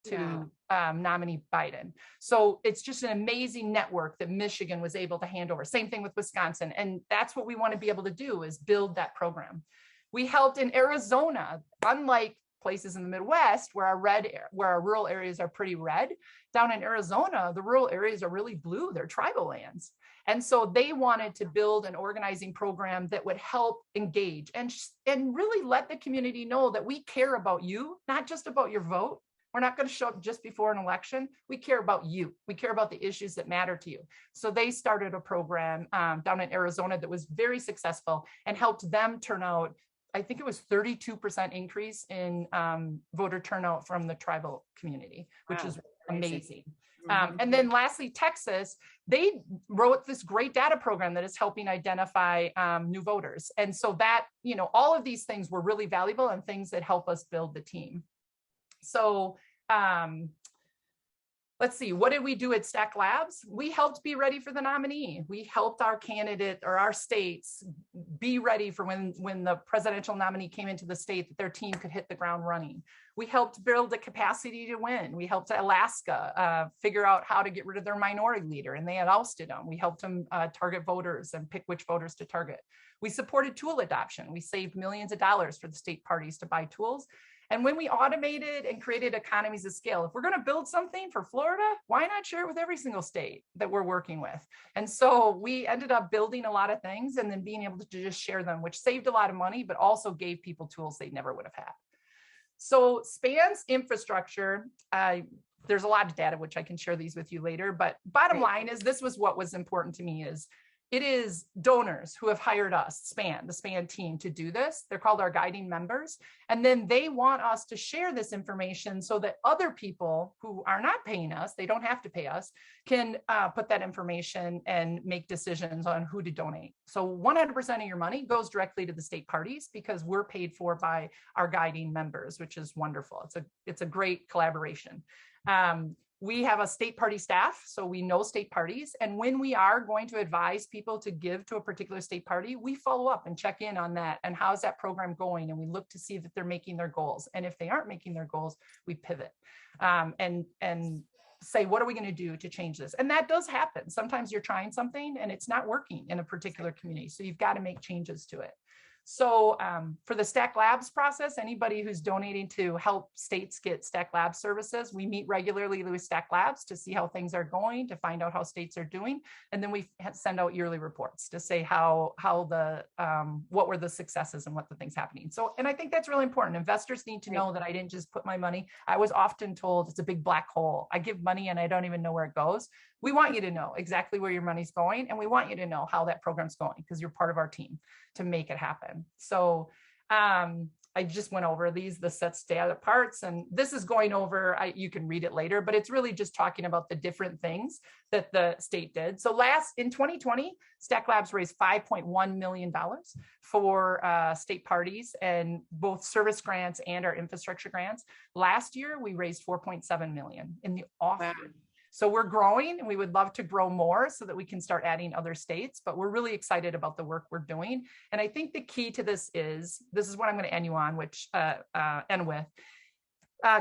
to nominee Biden. So it's just an amazing network that Michigan was able to hand over. Same thing with Wisconsin. And that's what we want to be able to do, is build that program. We helped in Arizona, unlike places in the Midwest where our rural areas are pretty red. Down in Arizona, the rural areas are really blue. They're tribal lands. And so they wanted to build an organizing program that would help engage and really let the community know that we care about you, not just about your vote. We're not going to show up just before an election. We care about you. We care about the issues that matter to you. So they started a program down in Arizona that was very successful and helped them turn out, I think it was 32% increase in voter turnout from the tribal community, which is amazing. And then lastly, Texas, they wrote this great data program that is helping identify new voters. And so that, all of these things were really valuable and things that help us build the team. So let's see, what did we do at Stack Labs? We helped be ready for the nominee. We helped our candidate or our states be ready for when the presidential nominee came into the state, that their team could hit the ground running. We helped build the capacity to win. We helped Alaska figure out how to get rid of their minority leader, and they had ousted them. We helped them target voters and pick which voters to target. We supported tool adoption. We saved millions of dollars for the state parties to buy tools. And when we automated and created economies of scale, if we're going to build something for Florida, why not share it with every single state that we're working with? And so we ended up building a lot of things and then being able to just share them, which saved a lot of money, but also gave people tools they never would have had. So SPAN's infrastructure, there's a lot of data, which I can share these with you later, but bottom line is, this was what was important to me, is it is donors who have hired us, the SPAN team, to do this. They're called our guiding members. And then they want us to share this information so that other people who are not paying us, they don't have to pay us, can put that information and make decisions on who to donate. So 100% of your money goes directly to the state parties because we're paid for by our guiding members, which is wonderful. It's a great collaboration. We have a state party staff, so we know state parties. And when we are going to advise people to give to a particular state party, we follow up and check in on that. And how's that program going? And we look to see that they're making their goals. And if they aren't making their goals, we pivot and say, what are we going to do to change this? And that does happen. Sometimes you're trying something and it's not working in a particular community. So you've got to make changes to it. So for the Stack Labs process, anybody who's donating to help states get Stack Labs services, we meet regularly with Stack Labs to see how things are going, to find out how states are doing. And then we send out yearly reports to say what were the successes and what the things happening. So, and I think that's really important. Investors need to know that I didn't just put my money. I was often told it's a big black hole. I give money and I don't even know where it goes. We want you to know exactly where your money's going, and we want you to know how that program's going, because you're part of our team to make it happen. So I just went over the sets data parts, and this is going over, you can read it later, but it's really just talking about the different things that the state did. So in 2020, Stack Labs raised $5.1 million for state parties and both service grants and our infrastructure grants. Last year, we raised $4.7 million in the off year. So we're growing, and we would love to grow more so that we can start adding other states, but we're really excited about the work we're doing. And I think the key to this is what I'm going to end with.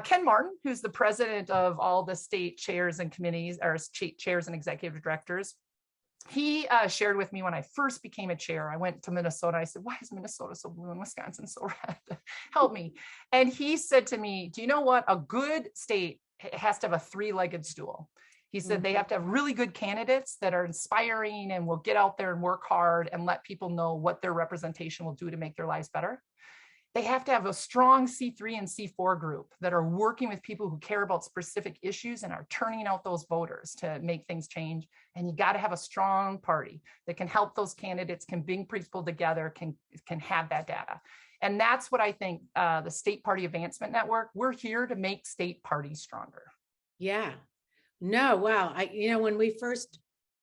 Ken Martin, who's the president of all the state chairs and committees, or chairs and executive directors, he shared with me when I first became a chair. I went to Minnesota. I said, why is Minnesota so blue and Wisconsin so red? Help me. And he said to me, do you know what? A good state has to have a three-legged stool. He said they have to have really good candidates that are inspiring and will get out there and work hard and let people know what their representation will do to make their lives better. They have to have a strong C3 and C4 group that are working with people who care about specific issues and are turning out those voters to make things change. And you got to have a strong party that can help those candidates, can bring people together, can have that data. And that's what I think the State Party Advancement Network, we're here to make state parties stronger. Yeah. No, wow. When we first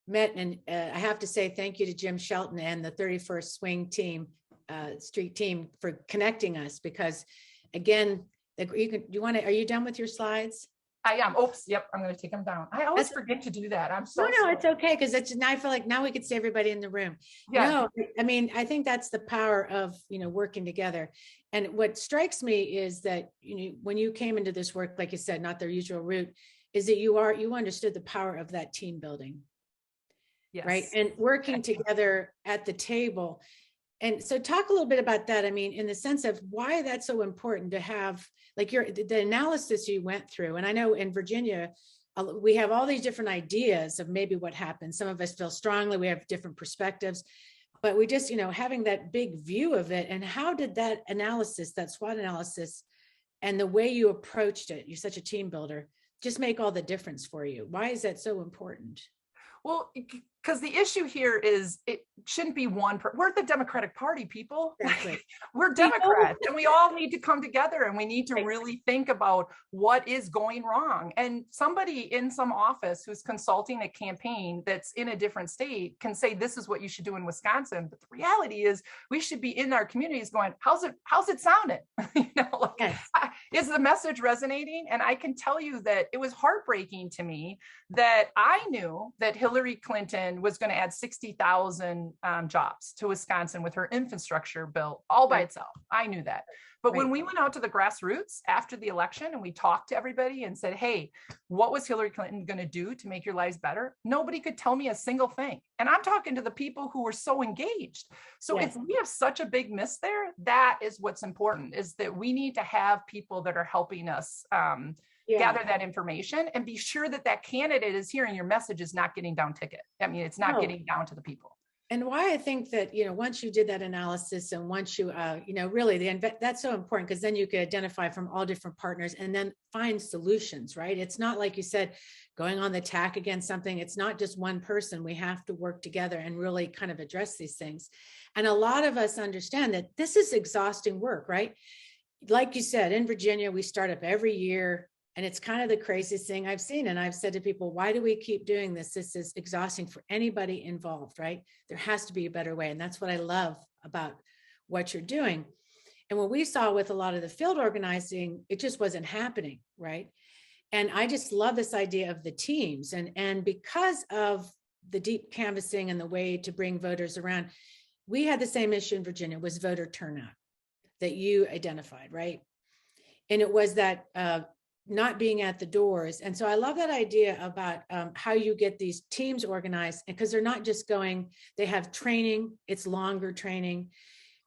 met, and I have to say thank you to Jim Shelton and the 31st Swing team, street team, for connecting us, because again, are you done with your slides? I am. Oops. Yep. I'm going to take them down. I always forget to do that. I'm so No, sorry. it's okay. Cause I feel like now we could see everybody in the room. Yeah. No, I mean, I think that's the power of, working together. And what strikes me is that, when you came into this work, like you said, not their usual route, is that you understood the power of that team building. Yes. Right. And working together at the table. And so talk a little bit about that. I mean, in the sense of why that's so important to have, like, the analysis you went through. And I know in Virginia, we have all these different ideas of maybe what happened. Some of us feel strongly, we have different perspectives, but we just, having that big view of it. And how did that analysis, that SWOT analysis, and the way you approached it, you're such a team builder, just make all the difference for you? Why is that so important? Well, because the issue here is it shouldn't be we're the Democratic Party, people. Exactly. We're Democrats and we all need to come together and we need to really think about what is going wrong. And somebody in some office who's consulting a campaign that's in a different state can say, this is what you should do in Wisconsin. But the reality is we should be in our communities going, how's it sounding? Is the message resonating? And I can tell you that it was heartbreaking to me that I knew that Hillary Clinton was going to add 60,000 jobs to Wisconsin with her infrastructure bill all by itself. I knew that. But when we went out to the grassroots after the election and we talked to everybody and said, hey, what was Hillary Clinton going to do to make your lives better? Nobody could tell me a single thing. And I'm talking to the people who were so engaged. So if we have such a big miss there, that is what's important, is that we need to have people that are helping us gather that information and be sure that that candidate is hearing your message is not getting down ticket. I mean, it's not getting down to the people. And why I think that, once you did that analysis and once you, really, that's so important, because then you could identify from all different partners and then find solutions, right? It's not like you said, going on the attack against something. It's not just one person. We have to work together and really kind of address these things. And a lot of us understand that this is exhausting work, right? Like you said, in Virginia, we start up every year. And it's kind of the craziest thing I've seen. And I've said to people, why do we keep doing this? This is exhausting for anybody involved, right? There has to be a better way. And that's what I love about what you're doing. And what we saw with a lot of the field organizing, it just wasn't happening, right? And I just love this idea of the teams. And because of the deep canvassing and the way to bring voters around, we had the same issue in Virginia, was voter turnout that you identified, right? And it was that not being at the doors. And so I love that idea about how you get these teams organized, because they're not just going, they have training, it's longer training.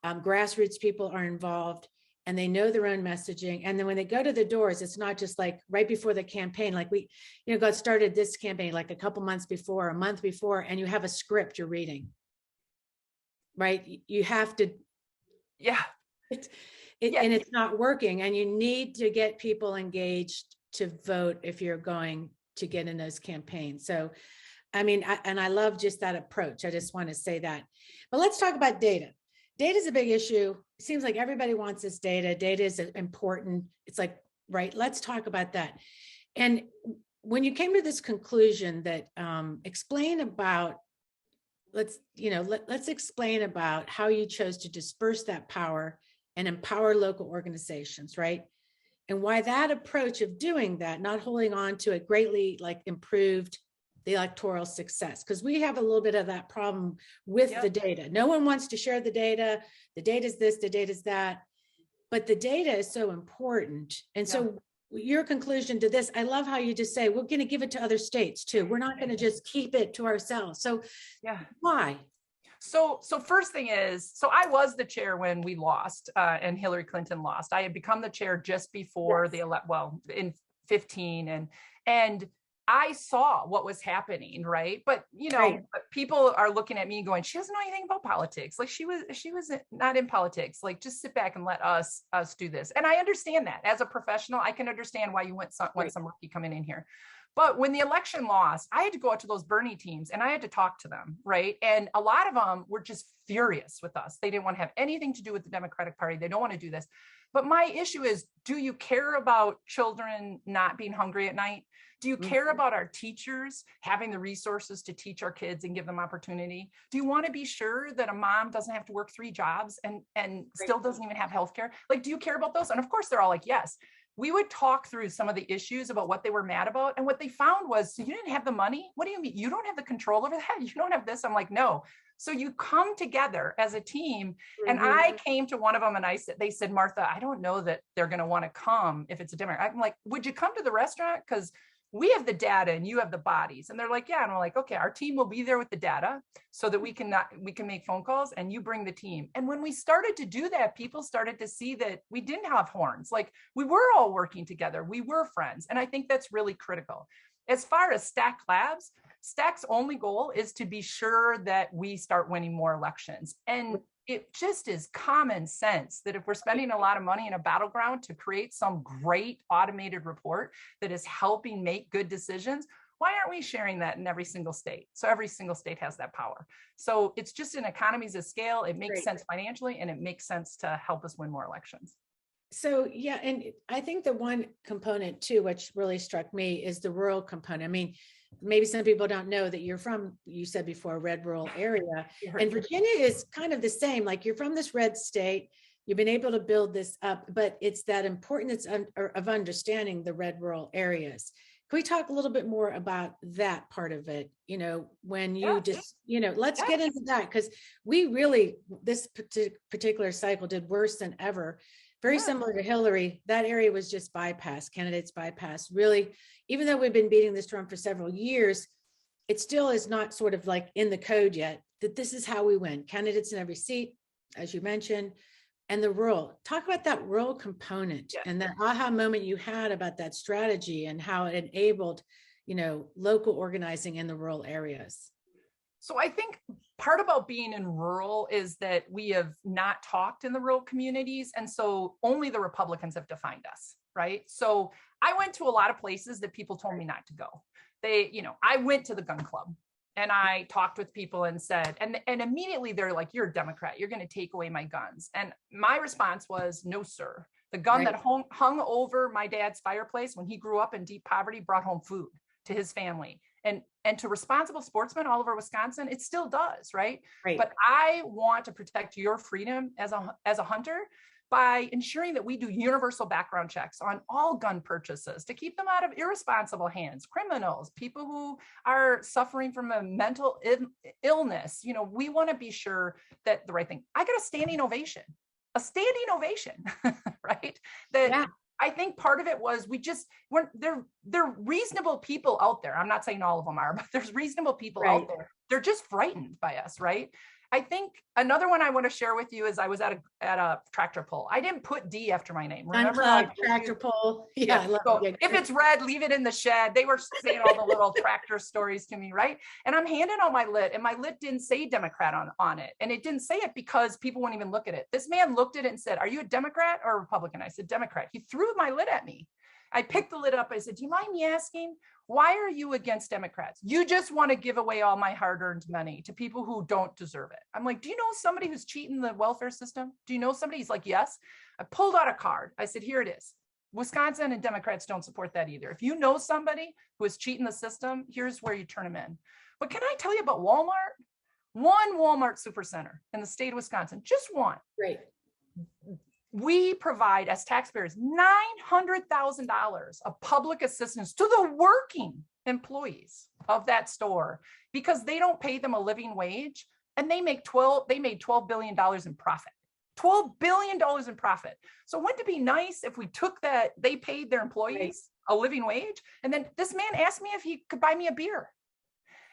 Grassroots people are involved and they know their own messaging. And then when they go to the doors, it's not just like right before the campaign, like we, got started this campaign like a couple months before, a month before, and you have a script you're reading, right? You have to, and it's not working, and you need to get people engaged to vote if you're going to get in those campaigns. So, I mean, I love just that approach. I just want to say that. But let's talk about data. Data is a big issue. It seems like everybody wants this data. Data is important. It's like, right, let's talk about that. And when you came to this conclusion that explain about, let's explain about how you chose to disperse that power and empower local organizations, right? And why that approach of doing that, not holding on to it, greatly improved the electoral success. Because we have a little bit of that problem with the data. No one wants to share the data. The data is this, the data is that. But the data is so important. And so your conclusion to this, I love how you just say, we're going to give it to other states too. We're not going to just keep it to ourselves. So Yeah. why? So first thing is, so I was the chair when we lost and Hillary Clinton lost. I had become the chair just before in 15, and I saw what was happening, right? But people are looking at me going, she doesn't know anything about politics. Like she was not in politics. Like just sit back and let us do this. And I understand that as a professional, I can understand why you want some rookie coming in here. But when the election lost, I had to go out to those Bernie teams and I had to talk to them, right? And a lot of them were just furious with us. They didn't want to have anything to do with the Democratic Party. They don't want to do this. But my issue is, do you care about children not being hungry at night? Do you care about our teachers having the resources to teach our kids and give them opportunity? Do you want to be sure that a mom doesn't have to work 3 jobs and still doesn't even have healthcare? Like, do you care about those? And of course, they're all like, yes. We would talk through some of the issues about what they were mad about. And what they found was, so you didn't have the money? What do you mean? You don't have the control over that? You don't have this? I'm like, no. So you come together as a team. And I came to one of them and they said, Martha, I don't know that they're going to want to come if it's a Democrat. I'm like, would you come to the restaurant? Because we have the data and you have the bodies. And they're like, yeah. And we're like, okay, our team will be there with the data so that we can make phone calls and you bring the team. And when we started to do that, people started to see that we didn't have horns. Like we were all working together. We were friends. And I think that's really critical. As far as Stack Labs, Stack's only goal is to be sure that we start winning more elections. And it just is common sense that if we're spending a lot of money in a battleground to create some great automated report that is helping make good decisions, why aren't we sharing that in every single state? So every single state has that power. So it's just in economies of scale. It makes sense financially, and it makes sense to help us win more elections. So, yeah. And I think the one component too, which really struck me, is the rural component. I mean, maybe some people don't know that you're from, you said before, red rural area. And Virginia is kind of the same. Like you're from this red state, you've been able to build this up, but it's that importance of understanding the red rural areas. Can we talk a little bit more about that part of it? When you let's get into that, because we really, this particular cycle did worse than ever. Very similar to Hillary, that area was just bypassed, candidates bypassed. Really, even though we've been beating this drum for several years, it still is not sort of like in the code yet that this is how we win. Candidates in every seat, as you mentioned, and the rural. Talk about that rural component and that aha moment you had about that strategy and how it enabled, local organizing in the rural areas. So I think part about being in rural is that we have not talked in the rural communities. And so only the Republicans have defined us, right? So I went to a lot of places that people told me not to go. I went to the gun club and I talked with people and said, and immediately they're like, you're a Democrat, you're going to take away my guns. And my response was, no, sir. The gun that hung over my dad's fireplace when he grew up in deep poverty brought home food to his family. And to responsible sportsmen all over Wisconsin, it still does, right? But I want to protect your freedom as a hunter by ensuring that we do universal background checks on all gun purchases to keep them out of irresponsible hands, criminals, people who are suffering from a mental illness. We want to be sure that the right thing. I got a standing ovation, right? I think part of it was they're reasonable people out there. I'm not saying all of them are, but there's reasonable people out there. They're just frightened by us, right? I think another one I want to share with you is I was at a tractor pull. I didn't put D after my name. Remember tractor pull? Yeah. I love it. If it's red, leave it in the shed. They were saying all the little tractor stories to me, right? And I'm handing out my lit, and my lit didn't say Democrat on it. And it didn't say it because people wouldn't even look at it. This man looked at it and said, "Are you a Democrat or a Republican?" I said, "Democrat." He threw my lit at me. I picked the lid up. I said, "Do you mind me asking, why are you against Democrats? You just want to give away all my hard-earned money to people who don't deserve it." I'm like, "Do you know somebody who's cheating the welfare system? Do you know somebody?" He's like, "Yes." I pulled out a card. I said, "Here it is. Wisconsin and Democrats don't support that either. If you know somebody who is cheating the system, here's where you turn them in." But can I tell you about Walmart? One Walmart supercenter in the state of Wisconsin, just one. Right. We provide, as taxpayers, $900,000 of public assistance to the working employees of that store because they don't pay them a living wage, and they made $12 billion in profit. $12 billion in profit. So wouldn't it be nice if we took that, they paid their employees a living wage, and then this man asked me if he could buy me a beer.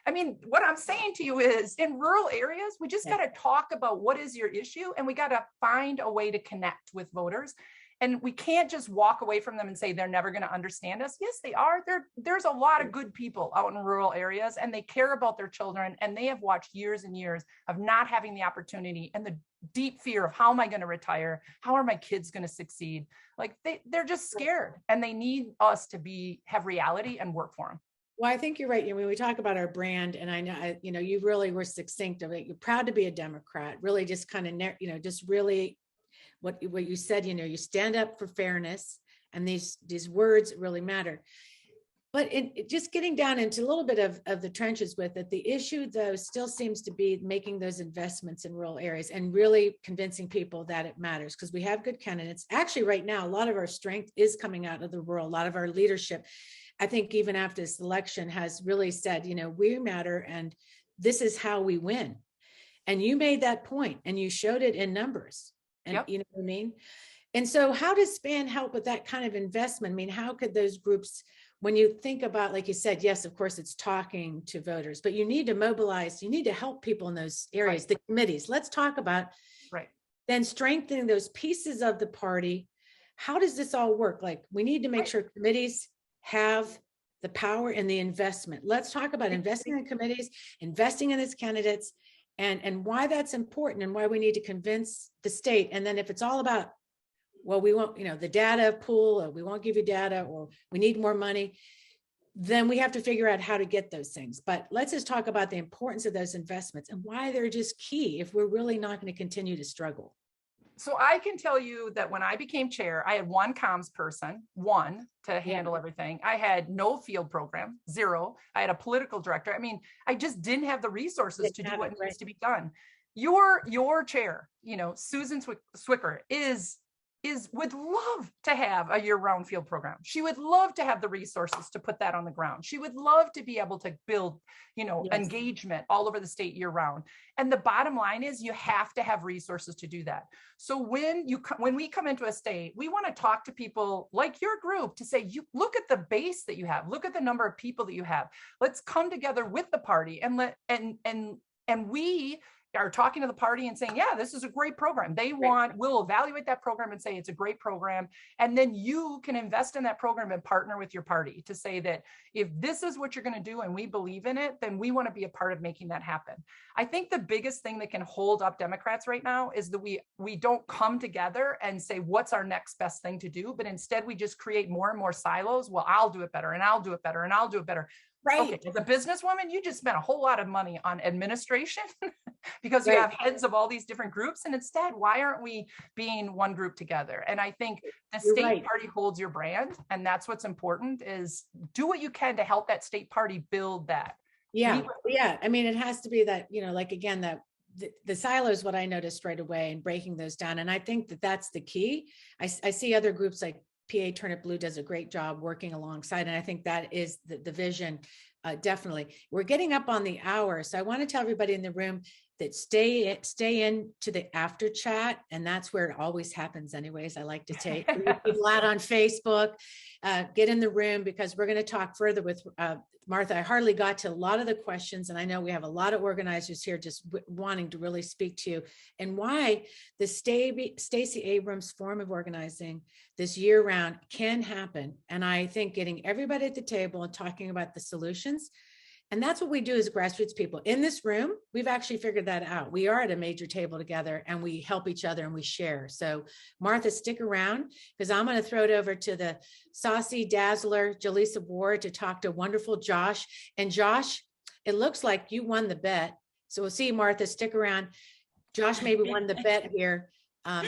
I mean, what I'm saying to you is in rural areas, we just got to talk about what is your issue, and we got to find a way to connect with voters. And we can't just walk away from them and say they're never going to understand us. Yes, they are. There's a lot of good people out in rural areas, and they care about their children, and they have watched years and years of not having the opportunity and the deep fear of how am I going to retire? How are my kids going to succeed? Like they're just scared, and they need us to have reality and work for them. Well, I think you're right. When we talk about our brand, and I know, you really were succinct of it. You're proud to be a Democrat, really just kind of, just really what you said, you stand up for fairness, and these words really matter. But just getting down into a little bit of the trenches with it, the issue though still seems to be making those investments in rural areas and really convincing people that it matters, because we have good candidates. Actually, right now, a lot of our strength is coming out of the rural. A lot of our leadership, I think even after this election, has really said, we matter and this is how we win. And you made that point and you showed it in numbers. And you know what I mean? And so how does SPAN help with that kind of investment? I mean, how could those groups, when you think about, like you said, yes, of course, it's talking to voters, but you need to mobilize, you need to help people in those areas, the committees. Let's talk about then strengthening those pieces of the party. How does this all work? Like, we need to make sure committees have the power and the investment. Let's talk about investing in committees, investing in its candidates, and why that's important and why we need to convince the state. And then if it's all about, well, we won't, the data pool, or we won't give you data, or we need more money, then we have to figure out how to get those things. But let's just talk about the importance of those investments and why they're just key if we're really not going to continue to struggle. So I can tell you that when I became chair, I had one comms person, to handle everything. I had no field program, 0. I had a political director. I mean, I just didn't have the resources to do what needs to be done. Your chair, Susan Swicker would love to have a year-round field program. She would love to have the resources to put that on the ground. She would love to be able to build, engagement all over the state year-round. And the bottom line is you have to have resources to do that. So when we come into a state, we want to talk to people like your group to say, you look at the base that you have, look at the number of people that you have. Let's come together with the party and we are talking to the party and saying, yeah, this is a great program. We'll evaluate that program and say it's a great program. And then you can invest in that program and partner with your party to say that if this is what you're going to do and we believe in it, then we want to be a part of making that happen. I think the biggest thing that can hold up Democrats right now is that we don't come together and say, what's our next best thing to do? But instead we just create more and more silos. Well, I'll do it better and I'll do it better and I'll do it better. Right. Okay, as a businesswoman, you just spent a whole lot of money on administration because you have heads of all these different groups. And instead, why aren't we being one group together? And I think the state party holds your brand. And that's what's important, is do what you can to help that state party build that. Yeah. I mean, it has to be that, like, again, that the silos, what I noticed right away, and breaking those down. And I think that that's the key. I see other groups like PA Turnip Blue does a great job working alongside. And I think that is the vision. Definitely. We're getting up on the hour. So I want to tell everybody in the room that stay in to the after chat. And that's where it always happens anyways. I like to take people out on Facebook, get in the room, because we're going to talk further with Martha. I hardly got to a lot of the questions, and I know we have a lot of organizers here just wanting to really speak to you and why the Stacey Abrams form of organizing this year round can happen. And I think getting everybody at the table and talking about the solutions. And that's what we do as grassroots people. In this room, we've actually figured that out. We are at a major table together and we help each other and we share. So Martha, stick around, because I'm going to throw it over to the saucy dazzler, Jaleesa Ward, to talk to wonderful Josh. And Josh, it looks like you won the bet. So we'll see, Martha, stick around. Josh maybe won the bet here.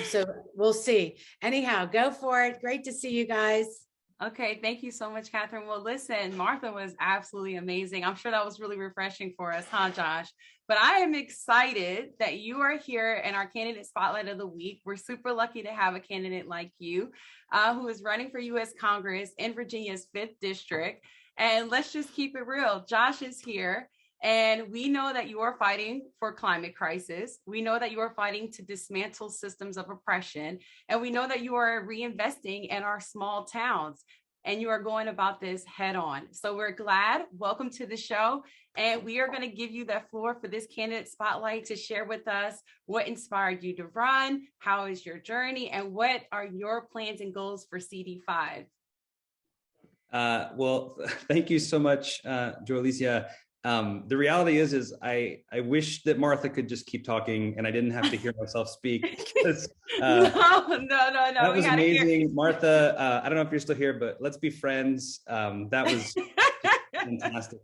So we'll see. Anyhow, go for it. Great to see you guys. Okay, thank you so much, Catherine. Well, listen, Martha was absolutely amazing. I'm sure that was really refreshing for us, huh, Josh? But I am excited that you are here in our candidate spotlight of the week. We're super lucky to have a candidate like you who is running for U.S. Congress in Virginia's 5th district. And let's just keep it real. Josh is here And we know that you are fighting for climate crisis. We know that you are fighting to dismantle systems of oppression. And we know that you are reinvesting in our small towns. And you are going about this head on. So we're glad. Welcome to the show. And we are going to give you the floor for this candidate spotlight to share with us what inspired you to run, how is your journey, and what are your plans and goals for CD5? Well, thank you so much, Joalicia. The reality is I wish that Martha could just keep talking and I didn't have to hear myself speak. Because, no. That was amazing. Martha, I don't know if you're still here, but let's be friends. That was fantastic.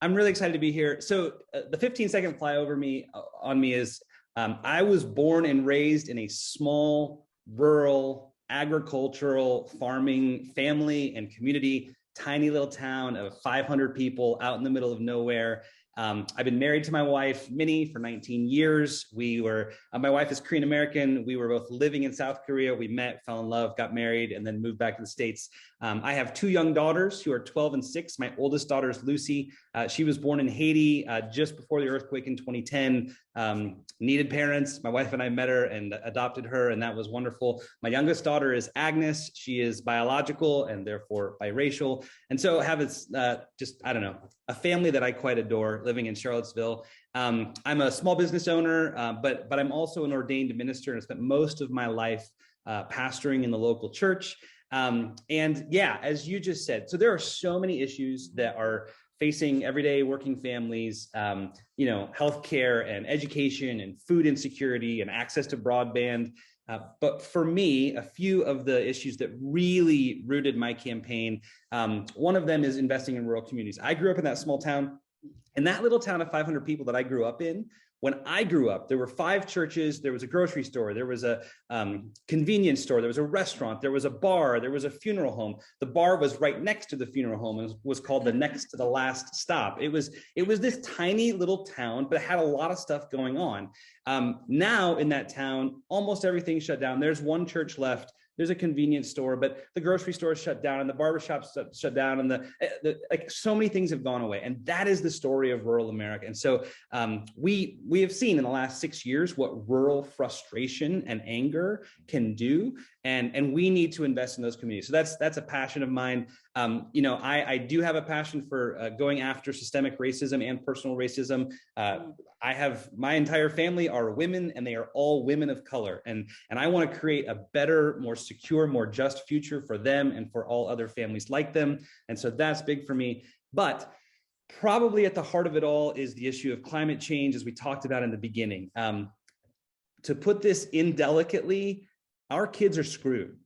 I'm really excited to be here. So the 15-second flyover on me is I was born and raised in a small, rural, agricultural, farming family and community, tiny little town of 500 people out in the middle of nowhere. I've been married to my wife, Minnie, for 19 years. My wife is Korean American. We were both living in South Korea. We met, fell in love, got married, and then moved back to the States. I have two young daughters who are 12 and 6. My oldest daughter is Lucy. She was born in Haiti just before the earthquake in 2010. Needed parents. My wife and I met her and adopted her, and that was wonderful. My youngest daughter is Agnes. She is biological and therefore biracial. And so I have a family that I quite adore living in Charlottesville. I'm a small business owner, but I'm also an ordained minister and I spent most of my life pastoring in the local church. And yeah, as you just said, so there are so many issues that are facing everyday working families, healthcare and education and food insecurity and access to broadband. But for me, a few of the issues that really rooted my campaign, one of them is investing in rural communities. I grew up in that small town. In that little town of 500 people that I grew up in, when I grew up, there were 5 churches, there was a grocery store, there was a convenience store, there was a restaurant, there was a bar, there was a funeral home. The bar was right next to the funeral home and was called the next to the last stop. It was this tiny little town, but it had a lot of stuff going on. Now in that town, almost everything's shut down. There's one church left. There's a convenience store, but the grocery store is shut down and the barbershop shut down and like so many things have gone away. And that is the story of rural America. And so we have seen in the last 6 years what rural frustration and anger can do. And we need to invest in those communities. So that's a passion of mine. I do have a passion for going after systemic racism and personal racism. I have my entire family are women and they are all women of color. And I want to create a better, more secure, more just future for them and for all other families like them. And so that's big for me. But probably at the heart of it all is the issue of climate change, as we talked about in the beginning. To put this indelicately, our kids are screwed.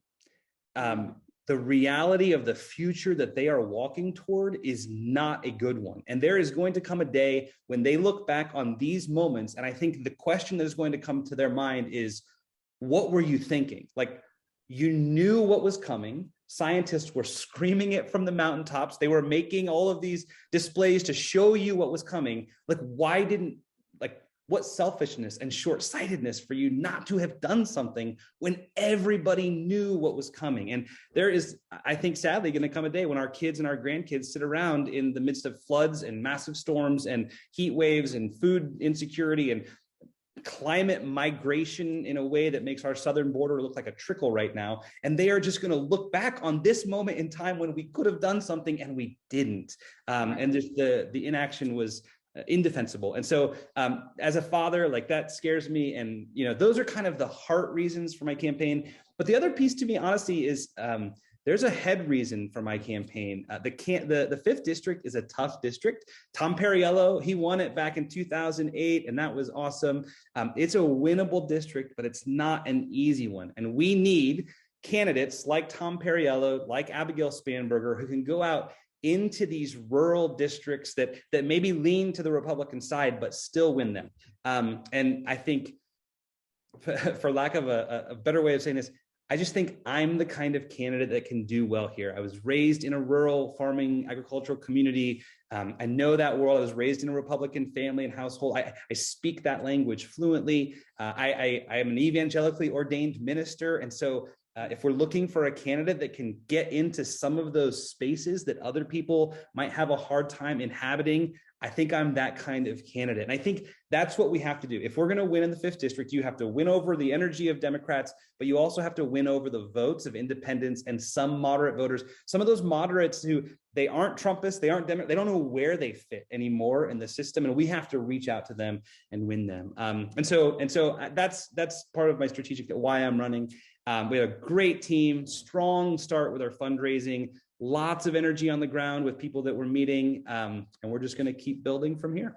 The reality of the future that they are walking toward is not a good one. And there is going to come a day when they look back on these moments. And I think the question that is going to come to their mind is, what were you thinking? Like, you knew what was coming. Scientists were screaming it from the mountaintops. They were making all of these displays to show you what was coming. Like, what selfishness and short-sightedness for you not to have done something when everybody knew what was coming. And there is, I think, sadly, going to come a day when our kids and our grandkids sit around in the midst of floods and massive storms and heat waves and food insecurity and climate migration in a way that makes our southern border look like a trickle right now. And they are just going to look back on this moment in time when we could have done something and we didn't. And just the inaction was indefensible. And so as a father, like, that scares me. And, those are kind of the heart reasons for my campaign. But the other piece, to me, honestly, is there's a head reason for my campaign. The 5th district is a tough district. Tom Perriello, he won it back in 2008, and that was awesome. It's a winnable district, but it's not an easy one. And we need candidates like Tom Perriello, like Abigail Spanberger, who can go out into these rural districts that maybe lean to the Republican side, but still win them. And I think, for lack of a better way of saying this, I just think I'm the kind of candidate that can do well here. I was raised in a rural farming agricultural community. I know that world. I was raised in a Republican family and household. I speak that language fluently. I am an evangelically ordained minister. And so if we're looking for a candidate that can get into some of those spaces that other people might have a hard time inhabiting, I think I'm that kind of candidate. And I think that's what we have to do. If we're going to win in the 5th district, you have to win over the energy of Democrats, but you also have to win over the votes of independents and some moderate voters. Some of those moderates who they aren't Trumpists, they aren't Democrats, they don't know where they fit anymore in the system, and we have to reach out to them and win them. And so that's part of my strategic, why I'm running. We have a great team, strong start with our fundraising. Lots of energy on the ground with people that we're meeting, and we're just going to keep building from here.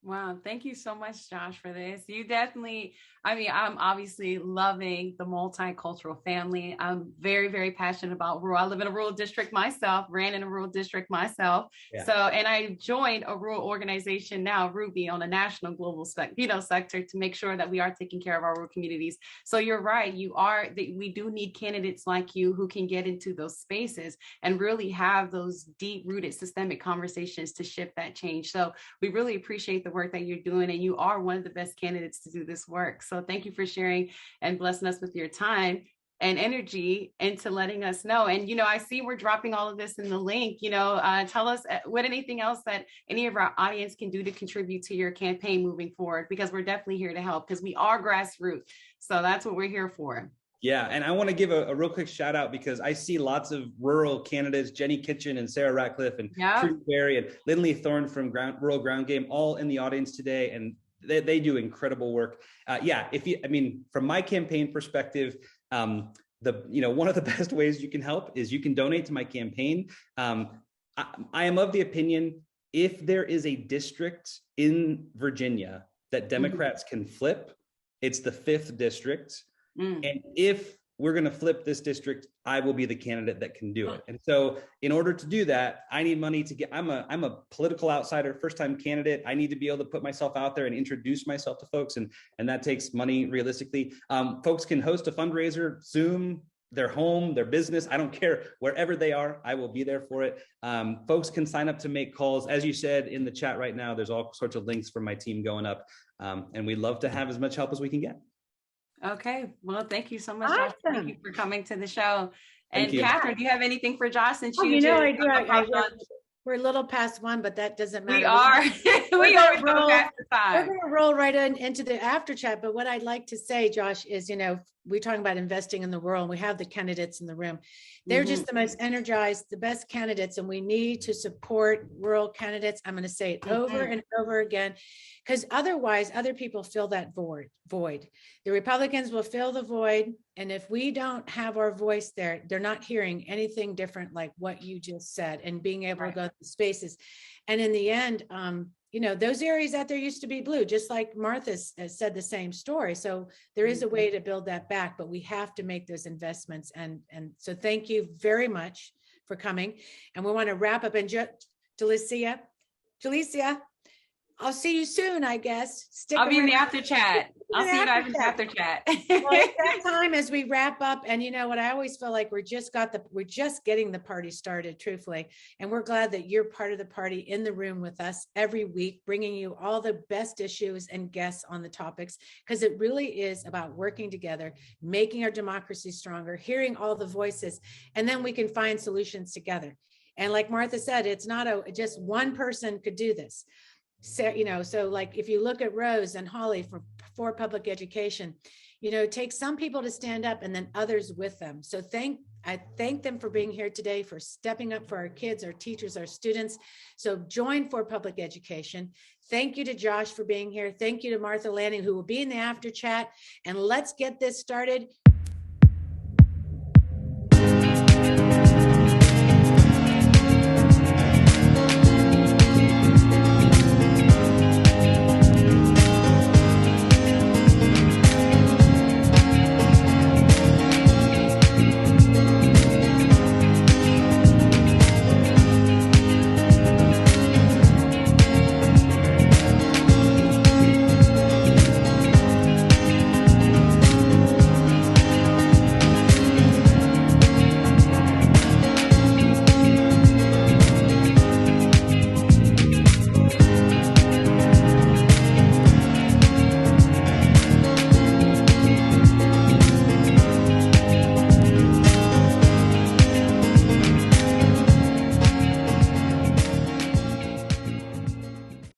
Wow. Thank you so much, Josh, for this. You definitely, I mean, I'm obviously loving the multicultural family. I'm very, very passionate about rural. I live in a rural district myself, ran in a rural district myself. Yeah. So, and I joined a rural organization now, Ruby, on a national global sector to make sure that we are taking care of our rural communities. So you're right. We do need candidates like you who can get into those spaces and really have those deep rooted systemic conversations to shift that change. So we really appreciate the work that you're doing, and you are one of the best candidates to do this work. So thank you for sharing and blessing us with your time and energy and to letting us know. And, I see we're dropping all of this in the link. Tell us what anything else that any of our audience can do to contribute to your campaign moving forward, because we're definitely here to help, because we are grassroots. So that's what we're here for. Yeah, and I want to give a real quick shout out, because I see lots of rural candidates, Jenny Kitchen and Sarah Ratcliffe and Trudy Berry and Lindley Thorne from Rural Ground Game, all in the audience today, and they do incredible work. From my campaign perspective, one of the best ways you can help is you can donate to my campaign. I am of the opinion, if there is a district in Virginia that Democrats can flip, it's the 5th district. And if we're going to flip this district, I will be the candidate that can do it. And so in order to do that, I need money to get, I'm a political outsider, first-time candidate. I need to be able to put myself out there and introduce myself to folks. And that takes money realistically. Folks can host a fundraiser, Zoom, their home, their business. I don't care, wherever they are, I will be there for it. Folks can sign up to make calls. As you said in the chat right now, there's all sorts of links from my team going up. And we'd love to have as much help as we can get. Okay. Well, thank you so much, Josh. Awesome. Thank you for coming to the show. Thank And you. Catherine, do you have anything for Josh? Since I do. We're a little past 1, but that doesn't matter. We are. We always go past the We're time. going to roll right into the after chat. But what I'd like to say, Josh, is, we're talking about investing in the world. We have the candidates in the room. They're just the most energized, the best candidates, and we need to support rural candidates. I'm going to say it over and over again, because otherwise other people fill that void. The Republicans will fill the void. And if we don't have our voice there, they're not hearing anything different like what you just said, and being able to go to spaces. And in the end, those areas out there used to be blue, just like Martha said the same story. So there is a way to build that back, but we have to make those investments. And so thank you very much for coming. And we want to wrap up. And Jalicia, I'll see you soon, I guess. I'll be in the after chat. I'll see you guys in the after chat. Well, it's that time as we wrap up. And you know what? I always feel like we're just getting the party started, truthfully. And we're glad that you're part of the party in the room with us every week, bringing you all the best issues and guests on the topics, because it really is about working together, making our democracy stronger, hearing all the voices, and then we can find solutions together. And like Martha said, it's not just one person could do this. So like if you look at Rose and Holly for public education, it takes some people to stand up and then others with them. So I thank them for being here today, for stepping up for our kids, our teachers, our students. So join for public education. Thank you to Josh for being here. Thank you to Martha Lanning, who will be in the after chat. And let's get this started.